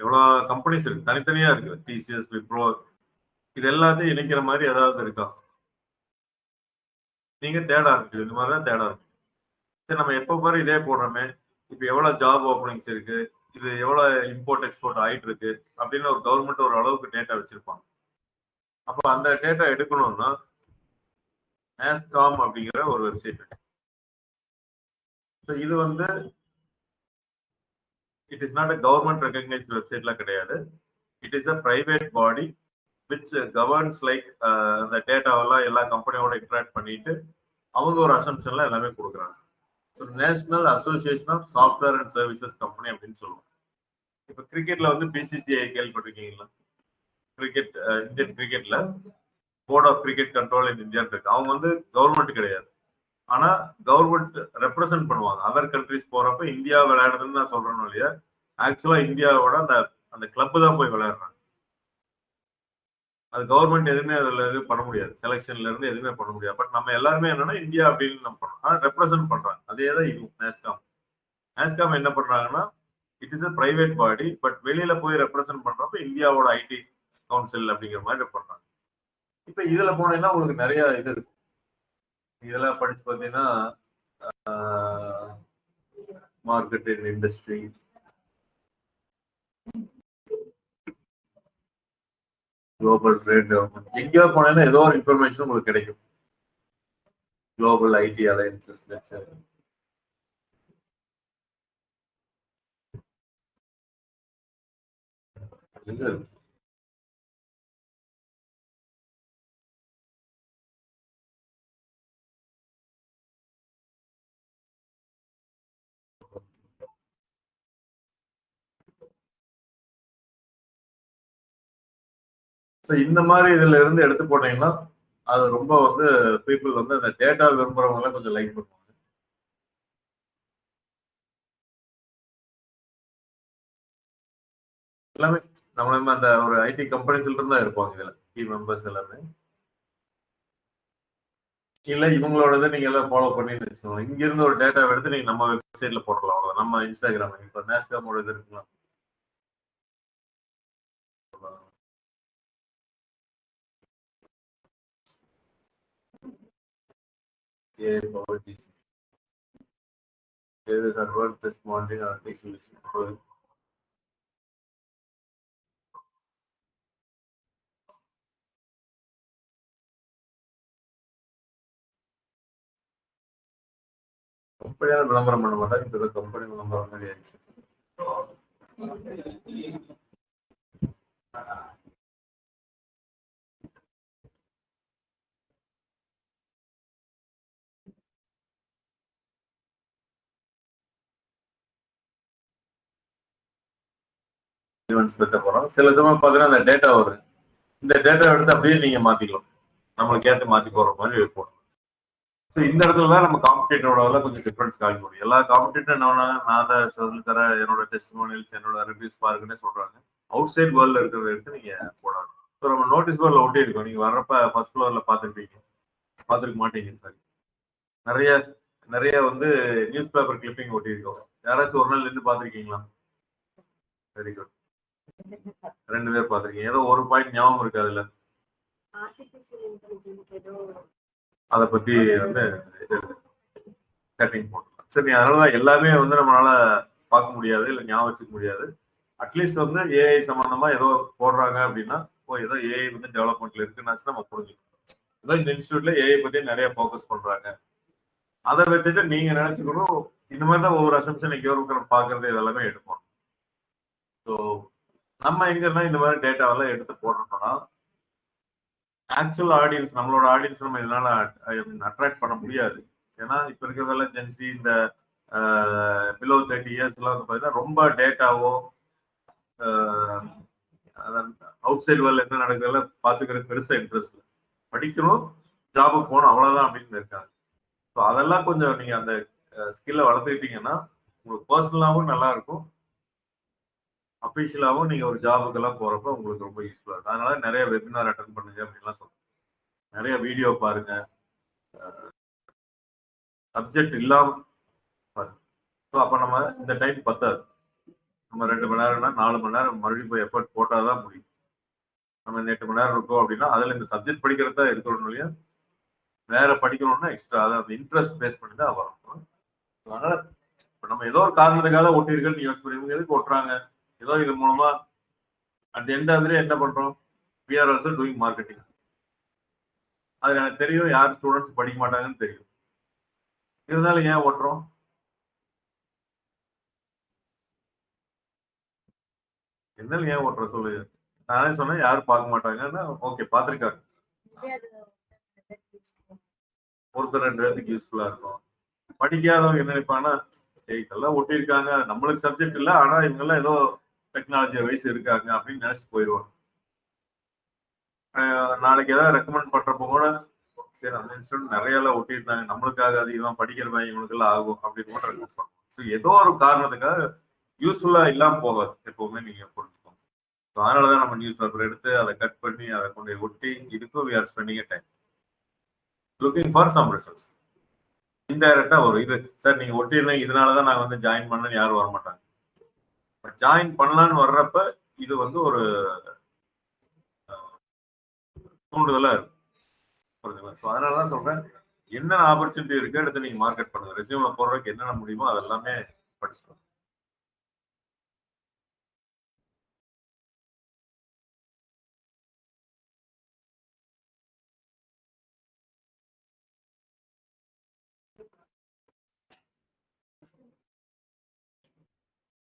S1: எவ்வளவு கம்பெனிஸ் இருக்கு, தனித்தனியா இருக்கு. டிசிஎஸ், விப்ரோ, இது எல்லாத்தையும் இணைக்கிற மாதிரி ஏதாவது இருக்கா? நீங்க தேட ஆரம்பிச்சு இந்த மாதிரி தான் தேட ஆரம்பிச்சு. சரி, நம்ம எப்போ பாரு இதே போடுறோமே, இப்போ எவ்வளவு ஜாப் ஓப்பனிங்ஸ் இருக்கு, இது எவ்வளவு இம்போர்ட் எக்ஸ்போர்ட் ஆயிட்டு இருக்கு அப்படின்னு ஒரு கவர்மெண்ட் ஒரு அளவுக்கு டேட்டா வச்சிருப்பாங்க. அப்போ அந்த டேட்டா எடுக்கணும்னா நாஸ்காம் அப்படிங்கிற ஒரு வெப்சைட். ஸோ இது வந்து it is not a government recognised வெப்சைட்லாம் கிடையாது. It is a private body which governs like அந்த டேட்டாவெல்லாம் எல்லா கம்பெனியோட இன்ட்ராக்ட் பண்ணிட்டு அவங்க ஒரு அசம்ஷன்ல எல்லாமே கொடுக்குறாங்க. National association of software and services company அப்படின்னு சொல்லுவோம். இப்போ கிரிக்கெட்ல வந்து பிசிசிஐ கேள்விப்பட்டிருக்கீங்களா? கிரிக்கெட், இந்தியன் கிரிக்கெட்ல board of cricket control in India இருக்கு. அவங்க வந்து கவர்மெண்ட் கிடையாது, ஆனா கவர்மெண்ட் ரெப்ரசென்ட் பண்ணுவாங்க. அதர் கண்ட்ரிஸ் போறப்ப இந்தியா விளையாடுறதுன்னு நான் சொல்றேன் இல்லையா, ஆக்சுவலா இந்தியாவோட அந்த அந்த கிளப் தான் போய் விளையாடுறாங்க. அது கவர்மெண்ட் எதுவுமே அதுல எதுவும் பண்ண முடியாது, செலெக்ஷன்ல இருந்து எதுவுமே பண்ண முடியாது. பட் நம்ம எல்லாருமே என்னன்னா இந்தியா அப்படின்னு நம்ம பண்ணோம், ஆனா ரெப்ரசென்ட் பண்றாங்க. அதே தான் இதுவும் நாஸ்காம். நாஸ்காம் என்ன பண்றாங்கன்னா, it is a private body, but வெளியில போய் ரெப்ரசென்ட் பண்றப்ப இந்தியாவோட ஐடி கவுன்சில் அப்படிங்கிற மாதிரி பண்றாங்க. இப்ப இதுல போனீங்கன்னா உங்களுக்கு நிறைய இது இருக்கு. இதெல்லாம் படிச்சு பார்த்தீங்கன்னா மார்க்கெட்டிங், இண்டஸ்ட்ரி, குளோபல் ட்ரேட், எங்கேயோ போனீங்கன்னா ஏதோ ஒரு இன்ஃபர்மேஷன் உங்களுக்கு கிடைக்கும். Global IT alliances lecture. இந்த மாதிரி இதுல இருந்து எடுத்து போட்டீங்கன்னா அது ரொம்ப வந்து பீப்புள் வந்து அந்த டேட்டா விரும்புறவங்க எல்லாம் கொஞ்சம் லைக் பண்ணுவாங்க. எல்லாமே நம்ம அந்த ஒரு ஐடி கம்பெனிஸ்ல இருந்து தான் இருப்பாங்க இதுல டீம் மெம்பர்ஸ் எல்லாமே. இல்ல இவங்களோட நீங்க எல்லாம் ஃபாலோ பண்ணி வச்சுக்கோங்க. இங்க இருந்து ஒரு டேட்டா எடுத்து நீங்க நம்ம வெப்சைட்ல போடலாம். அவ்வளவுதான். நம்ம இன்ஸ்டாகிராம் இப்ப நாஸ்காமோட இது இருக்குங்களா, கம்பெனியால விளம்பரம் பண்ண மாட்டாங்க. இப்ப கம்பெனி விளம்பரம் மாதிரி ஆயிடுச்சு. சில சமயம் பாத்தீங்கன்னா அந்த டேட்டா வரும். இந்த டேட்டா எடுத்து அப்படியே நீங்க மாத்திக்கலாம், நம்மளுக்கு ஏற்ற மாத்தி போடுற மாதிரி இருக்கும். ஸோ இந்த இடத்துல தான் நம்ம காம்படிட்டரோட கொஞ்சம் டிஃபரன்ஸ் காமிக்க முடியும். எல்லா காம்படிட்டர் என்ன நான் தான் சொல்லி தர என்னோட டெஸ்டிமோனியல்ஸ் என்னோட ரிவ்யூஸ் பாருங்கன்னே சொல்றாங்க. அவுட் சைட் வேர்ல்ட்ல இருக்கிறத எடுத்து நீங்க போடணும். ஸோ நம்ம நோட்டீஸ் போர்டில் ஒட்டி இருக்கோம். நீங்க வர்றப்ப ஃபர்ஸ்ட் ஃப்ளோர்ல பார்த்துருப்பீங்க, பார்த்துருக்க மாட்டீங்க சார். நிறைய நிறைய நியூஸ் பேப்பர் கிளிப்பிங் ஒட்டி இருக்கோம். யாராச்சும் ஒரு நாள் நின்று பார்த்துருக்கீங்களா? Very good. 2 பேர் பார்த்துருக்கீங்க. ஏதோ ஒரு பாயிண்ட் ஞாபகம் இருக்கு அதுல. அதை பத்தி கட்டிங் போட்டோம். சரி, அதனாலதான் எல்லாமே நம்மளால பார்க்க முடியாது, இல்லை ஞாபகம் வச்சுக்க முடியாது. அட்லீஸ்ட் ஏஐ சம்பந்தமா ஏதோ போடுறாங்க அப்படின்னா ஏதோ ஏஐ டெவலப்மெண்ட்ல இருக்குன்னு நம்ம புரிஞ்சுக்கணும். ஏதோ இந்த இன்ஸ்டியூட்ல ஏஐ பத்தி நிறைய ஃபோக்கஸ் பண்றாங்க. அதை வச்சுட்டு நீங்க நினைச்சுக்கணும் இந்த மாதிரி தான் ஒவ்வொரு அசம்ஷன் கவர்மெண்ட் பாக்குறது இதெல்லாமே எடுப்போம். ஸோ நம்ம எங்கன்னா இந்த மாதிரி டேட்டாவெல்லாம் எடுத்து போடுறோம்னா ஆக்சுவல் ஆடியன்ஸ், நம்மளோட ஆடியன்ஸ் நம்ம இதனால அட்ராக்ட் பண்ண முடியாது. ஏன்னா இப்ப இருக்கிறதெல்லாம் ஜென்சி இந்த பிலோ 30 இயர்ஸ் எல்லாம் பார்த்தீங்கன்னா ரொம்ப டேட்டாவோ அவுட் சைட் வேர்ல்ட்ல என்ன நடக்குதுல பாத்துக்கிற பெருசா இன்ட்ரெஸ்ட் இல்லை. படிக்கணும், ஜாபுக்கு போகணும், அவ்வளவுதான் அப்படின்னு இருக்காங்க. ஸோ அதெல்லாம் கொஞ்சம் நீங்க அந்த ஸ்கில்லை வளர்த்துக்கிட்டீங்கன்னா உங்களுக்கு பர்சனலாகவும் நல்லா இருக்கும், அஃபிஷியலாகவும் நீங்க ஒரு ஜாபுக்கெல்லாம் போறப்ப உங்களுக்கு ரொம்ப யூஸ்ஃபுல்லா இருக்கும். அதனால நிறைய வெபினார் அட்டன் பண்ணுங்க அப்படின்லாம் சொல்றேன். நிறைய வீடியோ பாருங்க, சப்ஜெக்ட் இல்லாம பாருங்க. ஸோ அப்ப நம்ம இந்த டைம் பத்தாது. நம்ம 2 மணி நேரம்னா 4 மணி நேரம் மறுபடியும் போய் எஃபர்ட் போட்டாதான் முடியும். நம்ம இந்த 8 மணி நேரம் இருக்கோம் அப்படின்னா அதுல இந்த சப்ஜெக்ட் படிக்கிறதா இருக்கணும் இல்லையா, வேற படிக்கணும்னா எக்ஸ்ட்ரா அதாவது இன்ட்ரெஸ்ட் பேஸ் பண்ணி தான் வரும். அதனால இப்ப நம்ம ஏதோ ஒரு காரணத்துக்காக ஒட்டியிருக்கேன்னு யோசிச்சு பண்ணி எதுக்கு ஒட்டுறாங்க, ஏதோ இது மூலமா அட் எண்ட் ஆஃப் என்ன பண்றோம், we are also doing marketing. அது எனக்கு தெரியும் யார் ஸ்டூடெண்ட்ஸ் படிக்க மாட்டாங்கன்னு தெரியும், இருந்தாலும் ஏன் ஓட்டுறோம்? இருந்தாலும் ஏன் ஓட்டுற சொல்லுங்க. நானே சொன்னேன் யாரும் பார்க்க மாட்டாங்கன்னா ஓகே பார்த்துருக்காங்க, ஒருத்தர் 2 பேருக்கு யூஸ்ஃபுல்லா இருக்கும். படிக்காதவங்க என்ன நினைப்பாங்கன்னா இதெல்லாம் ஒட்டியிருக்காங்க, நம்மளுக்கு சப்ஜெக்ட் இல்லை ஆனா இவங்கெல்லாம் ஏதோ டெக்னாலஜி வைஸ் இருக்காங்க அப்படின்னு நினைச்சு போயிடுவாங்க. நாளைக்கு ஏதாவது ரெக்கமெண்ட் பண்றப்போ கூட சரி அந்த இன்ஸ்டியூட் நிறைய எல்லாம் ஒட்டியிருந்தாங்க, நம்மளுக்காக அது இவன் படிக்கிறவன் இவனுக்கு எல்லாம் ஆகும் அப்படின்னு கூட ரெக்கமெண்ட் பண்ணுவோம். ஸோ ஏதோ ஒரு காரணத்துக்காக யூஸ்ஃபுல்லா இல்லாம போகாது எப்பவுமே நீங்க புரிஞ்சுக்கோங்க. ஸோ அதனாலதான் நம்ம நியூஸ் பேப்பர் எடுத்து அதை கட் பண்ணி அதை கொண்டு ஒட்டி இதுக்கும் we are spending a time looking for some results. இன்டைரக்டா வரும். இது சார் நீங்க ஒட்டியிருந்தீங்க இதனாலதான் நாங்க ஜாயின் பண்ணன்னு யாரும் வர மாட்டாங்க. ஜாயின் பண்ணலான்னு வர்றப்ப இது ஒரு தூண்டுதலா இருக்கும். புரிஞ்சுங்களா? ஸோ அதனாலதான் சொல்றேன் என்னென்ன ஆப்பர்ச்சுனிட்டி இருக்கு எடுத்து நீங்க மார்க்கெட் பண்ணுங்க. ரெசியூம்ல போடுறதுக்கு என்னென்ன முடியுமோ அதெல்லாமே படிச்சுக்கோங்க.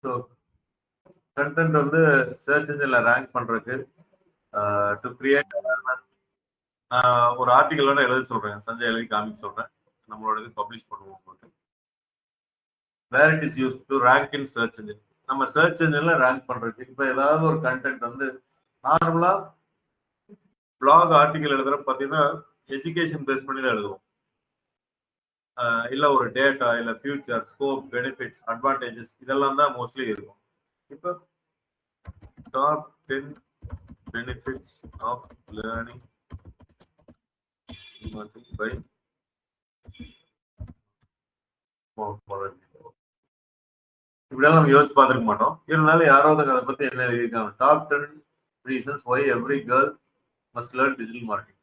S1: ஸோ கண்டென்ட் சர்ச் இன்ஜின்ல ரேங்க் பண்றதுக்கு டு கிரியேட் ஒரு ஆர்டிகல் எழுத சொல்றேன், சஞ்சய் எழுதி காமிக்க சொல்றேன், நம்மளோட இது பப்ளிஷ் பண்ணுவோம். Where it is use to rank in search engine. நம்ம சர்ச் இன்ஜின்ல ரேங்க் பண்றதுக்கு இப்ப ஏதாவது ஒரு கண்டென்ட் நார்மலா பிளாக் ஆர்டிகல் எழுதுற பாத்தீங்கன்னா எஜுகேஷன் பேஸ் பண்ணி தான் எழுதுவோம், இல்ல ஒரு டேட்டா இல்ல ஃபியூச்சர் ஸ்கோப் பெனிஃபிட்ஸ் அட்வான்டேஜஸ் இதெல்லாம் தான் மோஸ்ட்லி இருக்கும். இப்போ top 10 benefits of learning by இப்படியெல்லாம் நம்ம யோசிச்சு பார்த்துருக்க மாட்டோம். இருந்தாலும் யாராவது அதை பத்தி என்ன எழுதியிருக்காங்க, top 10 reasons why every girl must learn digital marketing.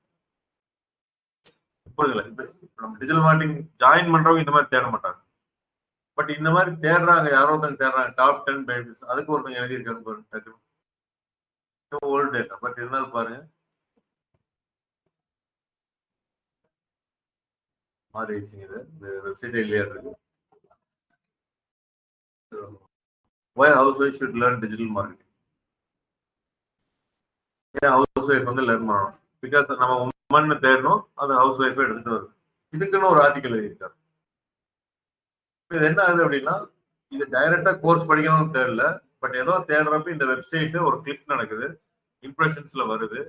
S1: புரியுதுல? இப்ப நம்ம டிஜிட்டல் மார்க்கெட்டிங் ஜாயின் பண்றவங்க இந்த மாதிரி தேட மாட்டாங்க, பட் இந்த மாதிரி தேடுறாங்க, யாரோ ஒருத்தங்க தேடுறாங்க டாப் 10 பெனிஃபிட்ஸ். அதுக்கு ஒருத்தங்க எழுதியிருக்காங்க பாருங்க, ஓல்டு டேட்டா, பட் இருந்தாலும் பாருங்க மாறிடுச்சுங்க. இது இந்த வெப்சைட் இல்லையா இருக்கு. why housewife should learn digital marketing. ஏன் ஹவுஸ் ஒய்ஃப் லேர்ன் பண்ணணும்? பிகாஸ் நம்ம உமன் தேடணும், அது ஹவுஸ் ஒய்ஃபை எடுத்துட்டு வருது. இதுக்குன்னு ஒரு ஆர்டிக்கல் எழுதியிருக்காரு. இது என்ன ஆகுது அப்படின்னா இது டைரக்டா கோர்ஸ் படிக்கணும்னு தேடல, பட் ஏதோ தேடுறப்ப இந்த வெப்சைட் ஒரு கிளிக் நடக்குது, இம்ப்ரெஷன்ஸ்ல வருது.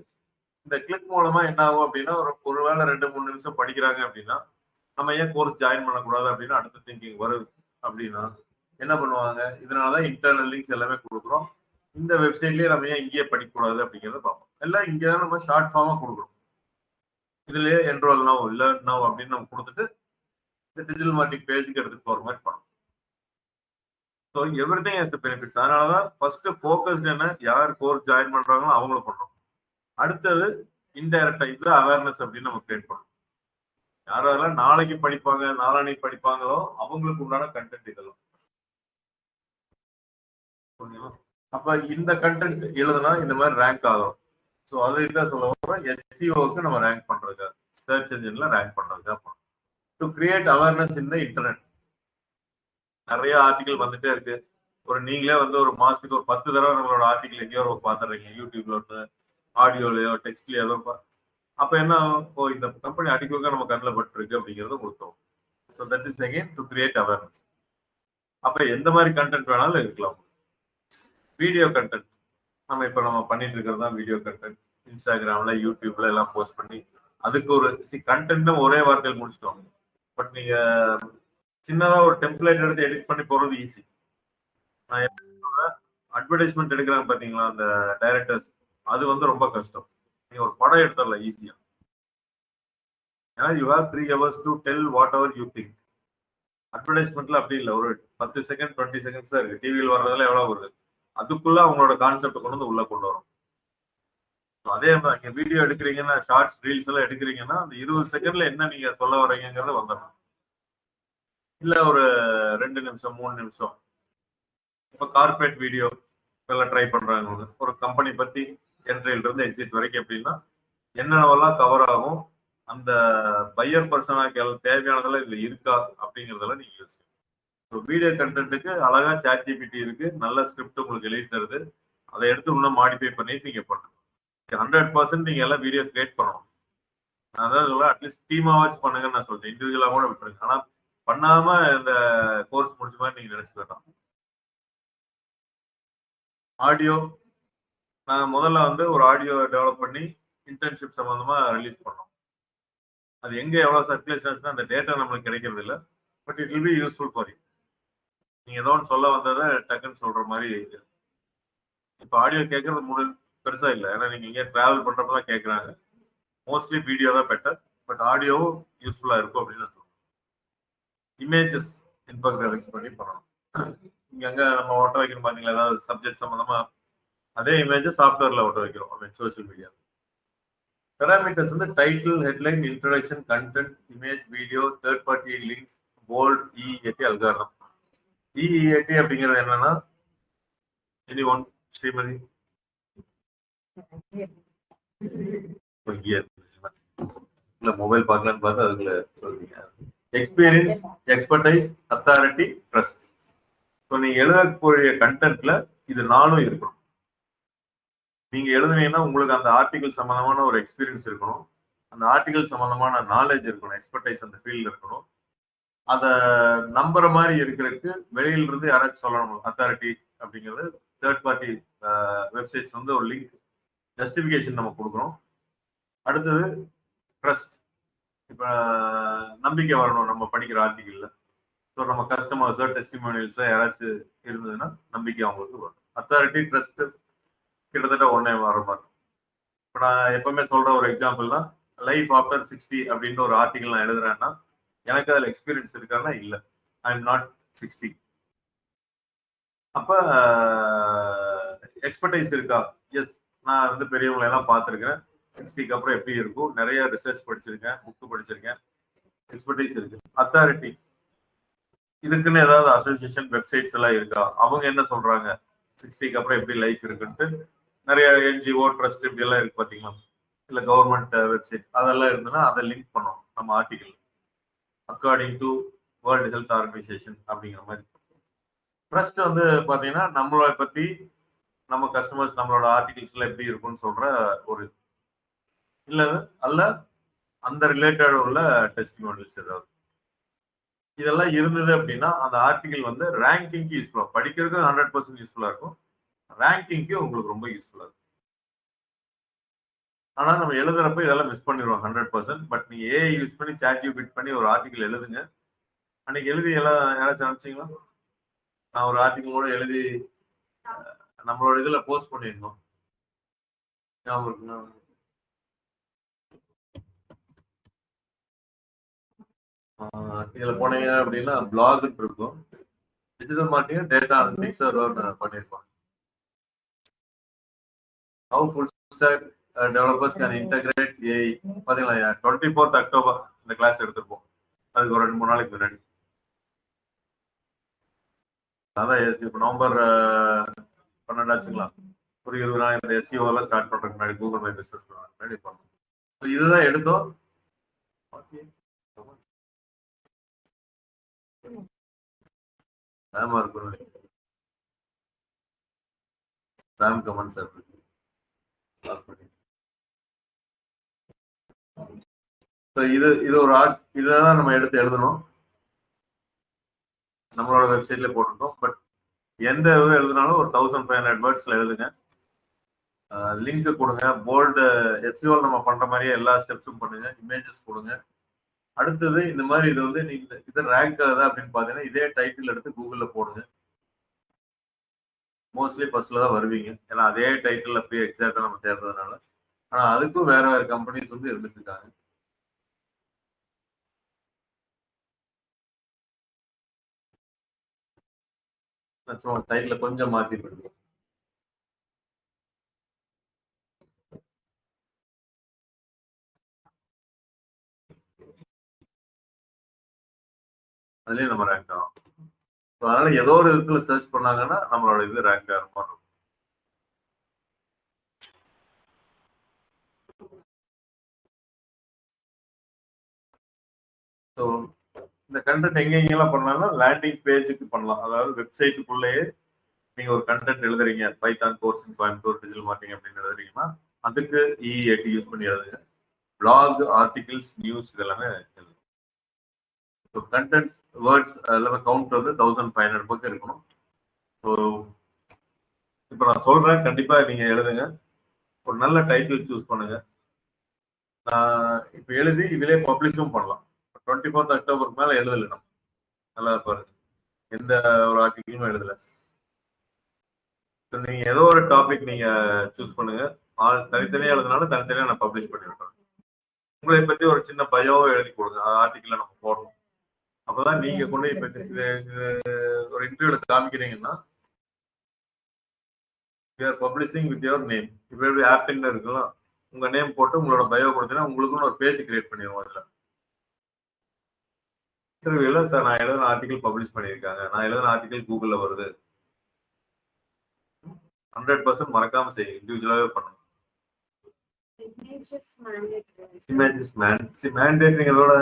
S1: இந்த கிளிக் மூலமா என்ன ஆகும் அப்படின்னா ஒருவேளை 2-3 நிமிஷம் படிக்கிறாங்க அப்படின்னா நம்ம ஏன் கோர்ஸ் ஜாயின் பண்ணக்கூடாது அப்படின்னு அடுத்த திங்கிங் வருது அப்படின்னா என்ன பண்ணுவாங்க, இதனாலதான் இன்டர்னல் லிங்க்ஸ் எல்லாமே கொடுக்குறோம், இந்த வெப்சைட்லயே நம்ம ஏன் இங்கேயே படிக்கக்கூடாது அப்படிங்கிறத பார்ப்போம். எல்லாம் இங்கே தான் நம்ம ஷார்ட் ஃபார்மா கொடுக்குறோம். இதுலயே என்ரோல் நவ் லேர்ன் நவ் அப்படின்னு நம்ம கொடுத்துட்டு இந்த டிஜிட்டல் மார்க்கெட்டிங் பேஜுக்கு எடுத்துட்டு போற மாதிரி பண்ணணும். So everything has benefits. அதனாலதான் ஃபர்ஸ்ட் ஃபோக்கஸ்ட் என்ன, யார் கோர்ஸ் ஜாயின் பண்றாங்களோ அவங்கள பண்றோம். அடுத்தது இன்டைரக்டா இது அவேர்னஸ் அப்படின்னு நம்ம கிரியேட் பண்ணணும். யாரெல்லாம் நாளைக்கு படிப்பாங்க நாளானைக்கு படிப்பாங்களோ அவங்களுக்கு உண்டான கண்டென்ட் இதெல்லாம். அப்ப இந்த கண்டென்ட் எழுதுனா இந்த மாதிரி ரேங்க் ஆகும். ஸோ அது என்ன சொல்ல வரோம், எஸ்சிஓக்கு நம்ம ரேங்க் பண்றதுக்கு, சர்ச் என்ஜின்ல ரேங்க் பண்றதுக்கு to create awareness in the internet. நிறைய ஆர்டிகல் வந்துட்டே இருக்கு. ஒரு நீங்களே வந்து ஒரு மாசத்துக்கு ஒரு 10 தடவை நம்மளோட ஆர்டிகல் எங்கேயோ பாத்துறீங்க, யூடியூப்ல ஒன்று, ஆடியோலயோ டெக்ஸ்ட்லயோ ஏதோ. அப்ப என்ன, ஓ இந்த கம்பெனி அடிக்கோக்க நம்ம கண்ணில் பட்டிருக்கு அப்படிங்கறத கொடுத்தோம். So that is again to create awareness. அப்ப எந்த மாதிரி கண்டென்ட் வேணாலும் இருக்கலாம். வீடியோ கண்டென்ட் நம்ம பண்ணிட்டு இருக்கிறது தான் வீடியோ கண்டென்ட். இன்ஸ்டாகிராம்ல யூடியூப்ல எல்லாம் போஸ்ட் பண்ணி அதுக்கு ஒரு கண்டென்ட் ஒரே வார்த்தையில் முடிச்சிட்டோம். பட் நீங்க சின்னதா ஒரு டெம்ப்ளேட் எடுத்து எடிட் பண்ணி போறது ஈஸி. நான் அட்வர்டைஸ்மெண்ட் எடுக்கிறாங்க பாத்தீங்களா அந்த டைரக்டர்ஸ், அது வந்து ரொம்ப கஷ்டம். நீங்க ஒரு படம் எடுத்துடலாம் ஈஸியா. ஏன்னா you have 3 hours to tell whatever you think. அட்வர்டைஸ்மெண்ட்ல அப்படி இல்லை, ஒரு 10 செகண்ட் 20 செகண்ட்ஸ் தான் இருக்கு. டிவியில் வர்றதுல எவ்வளவு வருது, அதுக்குள்ள அவங்களோட கான்செப்ட் கொண்டு வந்து உள்ள கொண்டு வரும். அதே மாதிரி நீங்க வீடியோ எடுக்கிறீங்கன்னா, ஷார்ட்ஸ் ரீல்ஸ் எல்லாம் எடுக்கிறீங்கன்னா அந்த 20 செகண்ட்ல என்ன நீங்க சொல்ல வர்றீங்கிறத வந்துடணும். இல்ல ஒரு 2 நிமிஷம் 3 நிமிஷம். இப்ப கார்பரேட் வீடியோ எல்லாம் ட்ரை பண்றாங்க. ஒரு கம்பெனி பத்தி என்ட்ரியில இருந்து எக்ஸிட் வரைக்கும் எப்படின்னா என்னென்னவெல்லாம் கவர் ஆகும், அந்த பையர் பர்சனாக்கு தேவையானதெல்லாம் இதுல இருக்கா அப்படிங்கறதெல்லாம் நீங்க யோசிக்கணும். வீடியோ கண்டென்ட்டுக்கு அழகா சாட்ஜிபிடி இருக்கு, நல்ல ஸ்கிரிப்ட் உங்களுக்கு எழுதி தருது. அதை எடுத்து இன்னும் மாடிஃபை பண்ணிட்டு நீங்க பண்ணணும். 100% நீங்க எல்லாம் வீடியோ கிரியேட் பண்ணணும். அதாவது அட்லீஸ்ட் டீமா வாட்ச் பண்ணுங்கன்னு நான் சொல்றேன், இண்டிவிஜுவலா கூட விட்டுருங்க. ஆனா பண்ணாம இந்த கோர்ஸ் முடிச்ச மாதிரி நீங்க நினைச்சுக்கலாம். ஆடியோ நான் முதல்ல வந்து ஒரு ஆடியோ டெவலப் பண்ணி இன்டர்ன்ஷிப் சம்பந்தமா ரிலீஸ் பண்ணோம். அது எங்க எவ்வளவு சர்க்குலேஷன் அந்த டேட்டா நம்மளுக்கு கிடைக்கிறது இல்லை. But it will be useful for you. நீங்க ஏதோ ஒன்று சொல்ல வந்ததை டக்குன்னு சொல்ற மாதிரி. இப்ப ஆடியோ கேட்கறது பெருசா இல்லை, ஏன்னா நீங்க இங்கே டிராவல் பண்றப்பதான் கேட்கறாங்க. மோஸ்ட்லி வீடியோ தான் பெட்டர், பட் ஆடியோவும் யூஸ்ஃபுல்லா இருக்கும் அப்படின்னு நான் சொல்றேன். இமேஜஸ் இன்ஃபோகிராபிக்ஸ் பண்ணி பண்ணணும். இங்க அங்க நம்ம ஒட்ட வைக்கணும் பாத்தீங்களா, ஏதாவது சப்ஜெக்ட் சம்பந்தமா அதே இமேஜ் சாஃப்ட்வேர்ல ஒட்ட வைக்கிறோம் சோசியல் மீடியா. பெராமீட்டர்ஸ் வந்து title, headline, introduction, content, image, video, third party links, bold, EAT, algorithm. EAT அப்படிங்கிறது என்னன்னா, எனி ஒன் ஸ்ரீமதி இல்ல மொபைல் பார்க்கலான்னு பார்த்து அதுக்குள்ள சொல்றீங்க. Experience, expertise, authority, trust. So நீங்க எழுதக்கூடிய கண்டென்ட்ல இது 4 இருக்கணும். நீங்க எழுதுனீங்கன்னா உங்களுக்கு அந்த ஆர்டிகல் சம்பந்தமான ஒரு எக்ஸ்பீரியன்ஸ் இருக்கணும், அந்த ஆர்டிகல் சம்பந்தமான நாலேஜ் இருக்கணும், எக்ஸ்பர்டைஸ் அந்த ஃபீல்ட்ல இருக்கணும். அதை நம்புற மாதிரி இருக்கிறதுக்கு வெளியில இருந்து யாராச்சும் சொல்லணும். அத்தாரிட்டி அப்படிங்கிறது தேர்ட் பார்ட்டி வெப்சைட்ஸ் வந்து ஒரு லிங்க் ஜஸ்டிஃபிகேஷன் நம்ம கொடுக்குறோம். அடுத்தது ட்ரஸ்ட். இப்போ நம்பிக்கை வரணும் நம்ம படிக்கிற ஆர்டிகல்ல. ஸோ நம்ம கஸ்டமர்ஸோ டெஸ்டிமோனியல்ஸோ யாராச்சும் இருந்ததுன்னா நம்பிக்கை அவங்களுக்கு வரும். அத்தாரிட்டி, ட்ரஸ்ட் கிட்டத்தட்ட ஒன்னே வர மாதிரி. இப்போ நான் எப்பவுமே சொல்ற ஒரு எக்ஸாம்பிள் தான், லைஃப் ஆஃப்டர் 60 அப்படின்ற ஒரு ஆர்டிகல் நான் எழுதுறேன்னா எனக்கு அதில் எக்ஸ்பீரியன்ஸ் இருக்கான்னா இல்லை, ஐ எம் நாட் 60. அப்ப எக்ஸ்பர்டைஸ் இருக்கா? எஸ், நான் வந்து பெரியவங்களை எல்லாம் பார்த்துருக்கேன். 60க்கு அப்புறம் எப்படி இருக்கும், நிறைய ரிசர்ச் படிச்சிருக்கேன், புக்கு படிச்சிருக்கேன், எக்ஸ்பர்டைஸ் இருக்கு. அத்தாரிட்டி, இதுக்குன்னு ஏதாவது அசோசியேஷன் வெப்சைட்ஸ் எல்லாம் இருக்கா, அவங்க என்ன சொல்றாங்க 60க்கு அப்புறம் எப்படி லைஃப் இருக்குன்ட்டு. நிறைய என்ஜிஓ, ட்ரஸ்ட் இப்படி எல்லாம் இருக்கு பாத்தீங்களா, இல்ல கவர்மெண்ட் வெப்சைட், அதெல்லாம் இருந்ததுன்னா அதை லிங்க் பண்ணணும் நம்ம article according to world health organisation அப்படிங்கிற மாதிரி. ட்ரஸ்ட் வந்து பாத்தீங்கன்னா நம்மளை பத்தி, நம்ம கஸ்டமர்ஸ் நம்மளோட ஆர்டிகல்ஸ்ல எப்படி இருக்கும்னு சொல்ற ஒரு இல்ல அல்ல அந்த ரிலேட்டட் உள்ள டெஸ்டிமோனியல்ஸ் ஏதாவது இதெல்லாம் இருந்தது அப்படின்னா அந்த ஆர்டிகல் வந்து ரேங்கிங்க்கு யூஸ்ஃபுல்லா, படிக்கிறதுக்கு 100% யூஸ்ஃபுல்லா இருக்கும், ரேங்கிங்க்கு உங்களுக்கு ரொம்ப யூஸ்ஃபுல்லா இருக்கும். ஆனா நம்ம எழுதுறப்ப இதெல்லாம் மிஸ் பண்ணிடுவோம் 100%. பட் நீங்க ஏஐ யூஸ் பண்ணி ChatGPT பண்ணி ஒரு ஆர்டிகல் எழுதுங்க. அன்னைக்கு எழுதி எல்லாம் யாராச்சும் அனுப்பிச்சிங்களா? நான் ஒரு ஆர்டிகல் கூட எழுதி நம்மளோட இதுல போஸ்ட் பண்ணியிருந்தோம். ஞாபகம் இருக்குங்களா? இதுல போனீங்க அப்படின்னா பிளாக் இருக்கும். டிஜிட்டல் மார்க்கெட்டிங் டேட்டா அனலிட்டிக்ஸ் பண்ணியிருப்பாங்க. How full stack developers can integrate AI. பாத்தீங்களா 24th அக்டோபர் இந்த கிளாஸ் எடுத்திருப்போம். அதுக்கு ஒரு 2-3 நாளைக்கு முன்னாடி. அதான் இப்போ நவம்பர் 12 ஆச்சுங்களா? ஒரு 20 நாள் இந்த SEO எல்லாம் ஸ்டார்ட் பண்றதுக்கு முன்னாடி கூகுள் மை பிசினஸ் முன்னாடி பண்ணோம். இதுதான் எடுத்தோம். ஆமா இருக்கும். ஸ்பாம் கமெண்ட்ஸ் இருக்கு. இது ஒரு இதெல்லாம் நம்ம எடுத்து எழுதணும். நம்மளோட வெப்சைட்ல போட்டிருக்கோம். பட் எந்த இது எழுதினாலும் ஒரு 1500 வேர்ட்ஸ்ல எழுதுங்க. லிங்க் கொடுங்க. போல்டு SEO நம்ம பண்ற மாதிரியே எல்லா ஸ்டெப்ஸும் பண்ணுங்க. இமேஜஸ் கொடுங்க. அடுத்தது இந்த மாதிரி இது வந்து நீங்க இது ரேங்க் ஆகுதா அப்படின்னு பாத்தீங்கன்னா இதே டைட்டில் எடுத்து கூகுள்ல போடுங்க. மோஸ்ட்லி ஃபர்ஸ்ட்ல தான் வருவீங்க. ஏன்னா அதே டைட்டில் போய் எக்ஸாக்டா நம்ம தேடுறதுனால. ஆனா அதுக்கும் வேற வேற கம்பெனிஸ் வந்து இருந்துட்டு இருக்காங்க. டைட்டில் கொஞ்சம் மாத்தி பண்ணுங்க. அதுலயும் நம்ம ரேங்க் ஆகும். அதனால ஏதோ ஒரு விதத்துல சர்ச் பண்ணாங்கன்னா நம்மளோட இது ரேங்க் ஆகும். ஸோ இந்த கண்டென்ட் எங்கெங்கெல்லாம் பண்ணலாம்னா லேண்டிங் பேஜுக்கு பண்ணலாம். அதாவது வெப்சைட்டுக்குள்ளேயே நீங்க ஒரு கண்டென்ட் எழுதுறீங்க. Python course in Coimbatore digital marketing அப்படின்னு எழுதுறீங்கன்னா அதுக்கு EE80 யூஸ் பண்ணி எழுதுங்க. பிளாக், ஆர்டிகிள்ஸ், நியூஸ் இதெல்லாமே எழுதுங்க. ஸோ கண்டென்ட்ஸ், வேர்ட்ஸ் எல்லாமே கவுண்ட் வந்து 1500 பக்கம் இருக்கணும். ஸோ இப்போ நான் சொல்றேன், கண்டிப்பா நீங்க எழுதுங்க. ஒரு நல்ல டைட்டில் சூஸ் பண்ணுங்க. இப்போ எழுதி இதுலயே பப்ளிஷும் பண்ணலாம். 24th அக்டோபருக்கு மேல எழுதல நம்ம. நல்லா பாருங்க. எந்த ஒரு ஆர்டிகிளும் எழுதல. நீங்க ஏதோ ஒரு டாபிக் நீங்க சூஸ் பண்ணுங்க. தனித்தனியா எழுதினாலும் தனித்தனியா நான் பப்ளிஷ் பண்ணி விடுறேன். உங்களை பத்தி ஒரு சின்ன பயோவை எழுதி கொடுங்க. ஆர்டிகிள் நம்ம போடணும். அப்பதான் நீங்க கொண்டு இப்ப ஒரு இன்டர்வியூல காமிக்கிறீங்கன்னா பப்ளிஷிங் வித் யுவர் நேம். இப்ப எப்படி ஆப்பிள் இருக்கலாம், உங்க நேம் போட்டு உங்களோட பயோ கொடுத்தீங்கன்னா உங்களுக்குன்னு ஒரு பேஜ் கிரியேட் பண்ணிடுவோம். அதுல இன்டர்வியூல சார் நான் எழுதின ஆர்டிகல் பப்ளிஷ் பண்ணியிருக்காங்க, நான் எழுதின ஆர்டிகல் கூகுள்ல வருது. 100% மறக்காம செய்யுங்க. இண்டிவிஜுவலாவே பண்ணணும். இமேஜஸ் மேண்டேட்ங்கிறதோட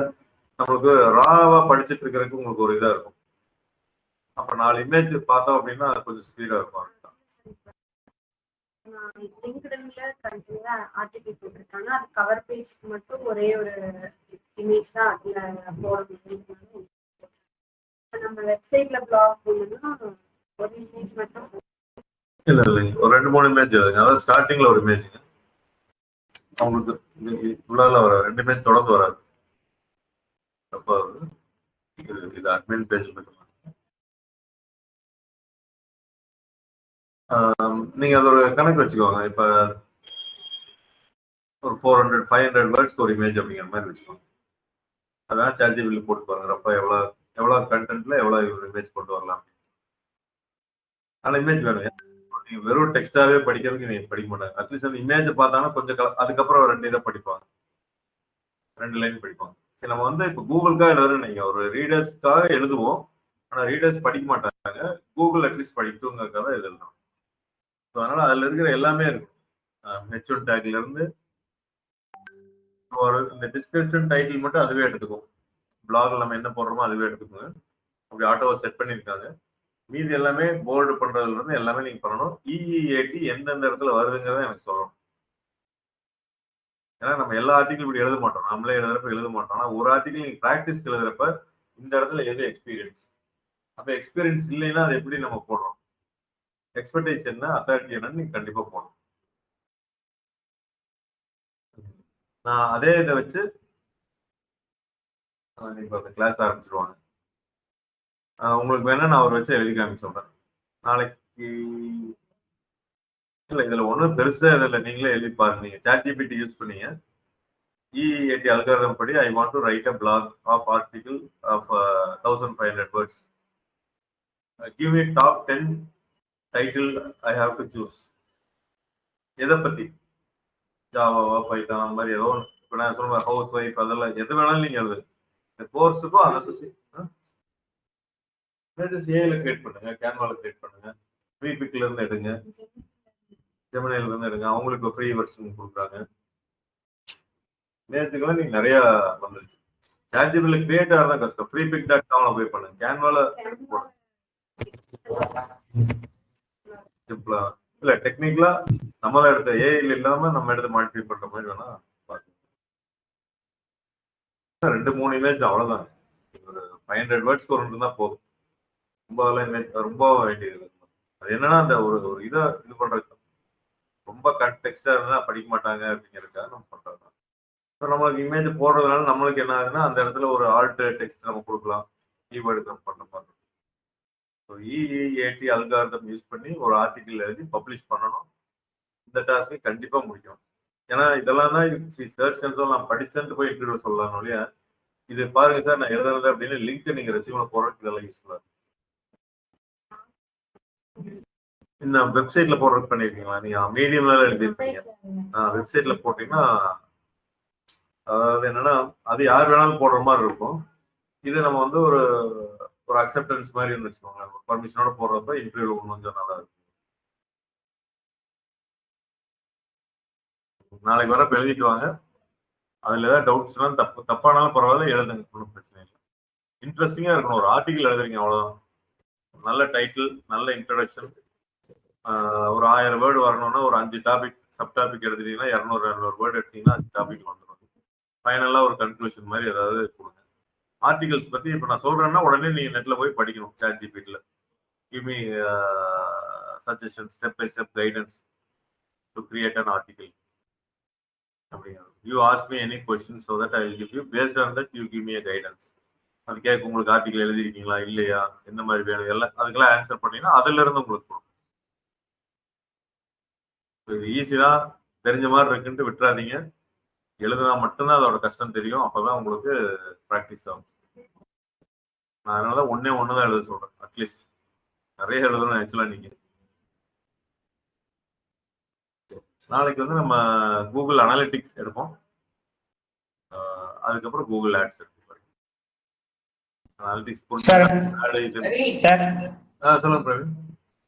S1: நம்மளுக்கு ராவா படிச்சுட்டு இருக்கிறதுக்கு உங்களுக்கு ஒரு இதா இருக்கும். அப்ப 4 இமேஜ் பார்த்தோம் அப்படின்னா கொஞ்சம் ஸ்பீடா இருக்கும்.
S2: லிங்க்டின்ல கண்டினியூவா ஆர்டிகல் போட்டிருக்காங்க. அது கவர் பேஜ்க்கு மட்டும் ஒரே ஒரு இமேஜ் தான் அதுல போட முடியும். நம்ம வெப்சைட்ல பிளாக் பண்ணணும்னா ஒரு இமேஜ் மட்டும்
S1: இல்ல இல்லைங்க, ஒரு 2-3 இமேஜ் எழுதுங்க. அதாவது ஸ்டார்டிங்ல ஒரு இமேஜ்ங்க. அவங்களுக்கு இவ்வளவு வர 2 இமேஜ் தொடர்ந்து வராது. அப்போ இது அட்மின் பேஜ் மட்டும். நீங்க அதோட கணக்கு வச்சுக்கோங்க. இப்ப ஒரு 400-500 வேர்ட்ஸ்க்கு ஒரு இமேஜ் அப்படிங்கிற மாதிரி வச்சுக்கோங்க. அதான் ChatGPT போட்டு பாருங்க. அப்ப எவ்வளவு கண்டென்ட்ல எவ்வளவு இமேஜ் கொண்டு வரலாம். ஆனா இமேஜ் வேணும். நீங்க வெறும் டெக்ஸ்டாவே படிக்கிறதுக்கு நீங்க படிக்க மாட்டாங்க. அட்லீஸ்ட் அந்த இமேஜ் பார்த்தாங்கன்னா கொஞ்சம் அதுக்கப்புறம் 2 இதை படிப்பாங்க. 2 லைன் படிப்பாங்க. நம்ம வந்து இப்ப கூகுளுக்காக எழுதுறோம். நீங்க ஒரு ரீடர்ஸ்க்காக எழுதுவோம். ஆனா ரீடர்ஸ் படிக்க மாட்டாங்க. கூகுள் அட்லீஸ்ட் படிக்கட்டுங்கிறதுக்காக எழுதலாம். அதனால அதுல இருக்கிற எல்லாமே இருக்கும். மெச்சூர் டேக்ல இருந்து ஒரு இந்த டிஸ்கிரிப்ஷன் டைட்டில் மட்டும் அதுவே எடுத்துக்கும். பிளாக்ல நம்ம என்ன போடுறோமோ அதுவே எடுத்துக்கோங்க. அப்படி ஆட்டோவை செட் பண்ணியிருக்காங்க. மீதி எல்லாமே போல்டு பண்றதுல இருந்து எல்லாமே நீங்க பண்ணணும். EE80 எந்தெந்த இடத்துல வருதுங்கிறத எனக்கு சொல்லணும். ஏன்னா நம்ம எல்லா ஆர்டிகிள் இப்படி எழுத மாட்டோம். நம்மளே எழுதுறப்ப எழுத மாட்டோம். ஆனா ஒரு ஆர்டிகிள் நீங்க பிராக்டிஸ்க்கு எழுதுறப்ப இந்த இடத்துல எது எக்ஸ்பீரியன்ஸ். அப்ப எக்ஸ்பீரியன்ஸ் இல்லைன்னா அது எப்படி நம்ம போடுறோம். எக்ஸ்பெக்டேஷன் என்ன, அத்தாரிட்டி என்னன்னு நீங்க கண்டிப்பா போடணும். நான் அதே இதை வச்சு இப்போ அந்த கிளாஸ் ஆரம்பிச்சிருவாங்க. உங்களுக்கு வேணா நான் அவர் வச்சு எழுதி காமிக்க சொல்றேன் நாளைக்கு. இல்லை இதில் ஒன்றும் பெருசாக இதில் நீங்களே எழுதி பாருங்க. நீங்கள் ChatGPT யூஸ் பண்ணீங்க. EEAT algorithm படி I want to write a blog of article of 1500 words. Give me top 10 title I have to choose. எதை பத்தி? ஜாவாவா, பைத்தான், அந்த மாதிரி ஏதோ ஒன்று. இப்போ நான் சொல்லுவேன் ஹவுஸ் ஒய்ஃப், அதெல்லாம் எது வேணாலும் நீங்கள் எழுது. இந்த கோர்ஸுக்கும் அதை இமேஜஸ் ஏஐல கிரியேட் பண்ணுங்க, கேன்வால கிரியேட் பண்ணுங்க, ஃப்ரீபிக்ல இருந்து எடுங்க, ஜெமினில இருந்து எடுங்க. அவங்களுக்கு ஃப்ரீ வெர்ஷன் கொடுக்குறாங்க. நேரத்துக்குலாம் நீங்க நிறைய வந்துருச்சு. ChatGPT கிரியேட் ஆகிறதா கஷ்டம். freepik.com போய் பண்ணுங்க. கேன்வால சிம்பிளா இல்ல டெக்னிக்கலா நம்ம தான் எடுத்த ஏஐல இல்லாம நம்ம எடுத்து மாடிஃபை பண்ற மாதிரி வேணா பாருங்க. 2-3 இமேஜ் அவ்வளவுதான். ஒரு 500 வேர்ட்ஸ்க்கு ஒரு இருந்தா போதும். ரொம்ப இமேஜ் ரொம்ப வேண்டியது. அது என்னன்னா அந்த ஒரு இதை இது பண்றது ரொம்ப கன்டெக்ஸ்டா இருந்தா படிக்க மாட்டாங்க அப்படிங்கிறதுக்காக நம்ம பண்றோம். ஸோ நம்மளுக்கு இமேஜ் போடுறதுனால நம்மளுக்கு என்ன ஆகுதுன்னா அந்த இடத்துல ஒரு ஆல்ட் டெக்ஸ்ட் நம்ம கொடுக்கலாம். கீவேர்டு நம்ம பண்ண மாதிரி. ஸோ EEAT அல்காரிதம் யூஸ் பண்ணி ஒரு ஆர்டிக்கிள் எழுதி பப்ளிஷ் பண்ணணும். இந்த டாஸ்க்கை கண்டிப்பா முடிக்கும். ஏன்னா இதெல்லாம் தான் சர்ச் கன்சோல் நான் படிச்சேன்ட்டு போய் இன்டர்வியூ சொல்லலாம் இல்லையா. இது பாருங்க சார் நான் எழுதுறது அப்படின்னு லிங்க் நீங்க ரெசியூம்ல போடுறதுக்கு இதெல்லாம் யூஸ்ஃபுல்லா இருக்கு. இன்னும் வெப்சைட்ல போடுறது பண்ணிருக்கீங்களா? நீங்க மீடியம்ல எழுதிருக்கீங்க. வெப்சைட்ல போட்டீங்கன்னா அதாவது என்னன்னா அது யார் வேணாலும் போடுற மாதிரி இருக்கும். இது நம்ம வந்து ஒரு அக்செப்டன்ஸ் மாதிரி வச்சுக்கோங்களேன். பர்மிஷனோட போடுறப்ப இன்டர்வியூ கொஞ்சம் நல்லா இருக்கும். நாளைக்கு வரப்ப எழுதிட்டு வாங்க. அதுல ஏதாவது டவுட்ஸ்னா தப்பானாலும் பரவாயில்ல, எழுதுங்க, ஒன்றும் பிரச்சனை இல்லை. இன்ட்ரெஸ்டிங்கா இருக்கணும். ஒரு ஆர்டிகிள் எழுதுறீங்க அவ்வளவுதான். நல்ல டைட்டில், நல்ல இன்ட்ரடக்ஷன். ஒரு 1000 வேர்டு வரணும்னா ஒரு 5 டாபிக் சப் டாபிக் எடுத்துட்டீங்கன்னா 200 வேர்டு எடுத்தீங்கன்னா 5 டாபிக் வந்துடும். ஃபைனலா ஒரு கன்க்ளூஷன் மாதிரி ஏதாவது கொடுங்க. ஆர்டிகல்ஸ் பத்தி இப்போ நான் சொல்றேன்னா உடனே நீங்க நெட்ல போய் படிக்கணும். ChatGPTல give me suggestions, step by step guidance to create an article. You ask me any questions so that I will give you, based on that you give me a guidance. அது கேட்க உங்களுக்கு ஆர்டிகல் எழுதிருக்கீங்களா இல்லையா, என்ன மாதிரி வேணும், எல்லாம் அதுக்கெல்லாம் ஆன்சர் பண்ணீங்கன்னா அதுல இருந்து உங்களுக்கு கொடுக்கும். இது ஈஸியா தெரிஞ்ச மாதிரி இருக்குன்ட்டு விட்டுறாதீங்க. எழுதுனா மட்டும்தான் அதோட கஷ்டம் தெரியும். அப்பதான் உங்களுக்கு ப்ராக்டிஸ் ஆகும். நான் அதனால ஒண்ணுதான் எழுத சொல்றேன். அட்லீஸ்ட் நிறைய எழுதணும் ஆக்சுவலா. நீங்க நாளைக்கு வந்து நம்ம கூகுள் அனாலிட்டிக்ஸ் எடுப்போம். அதுக்கப்புறம் கூகுள் ஆட்ஸ் எடுப்போம். அனாலிட்டிக்ஸ் சொல்லுங்க பிரவீன்.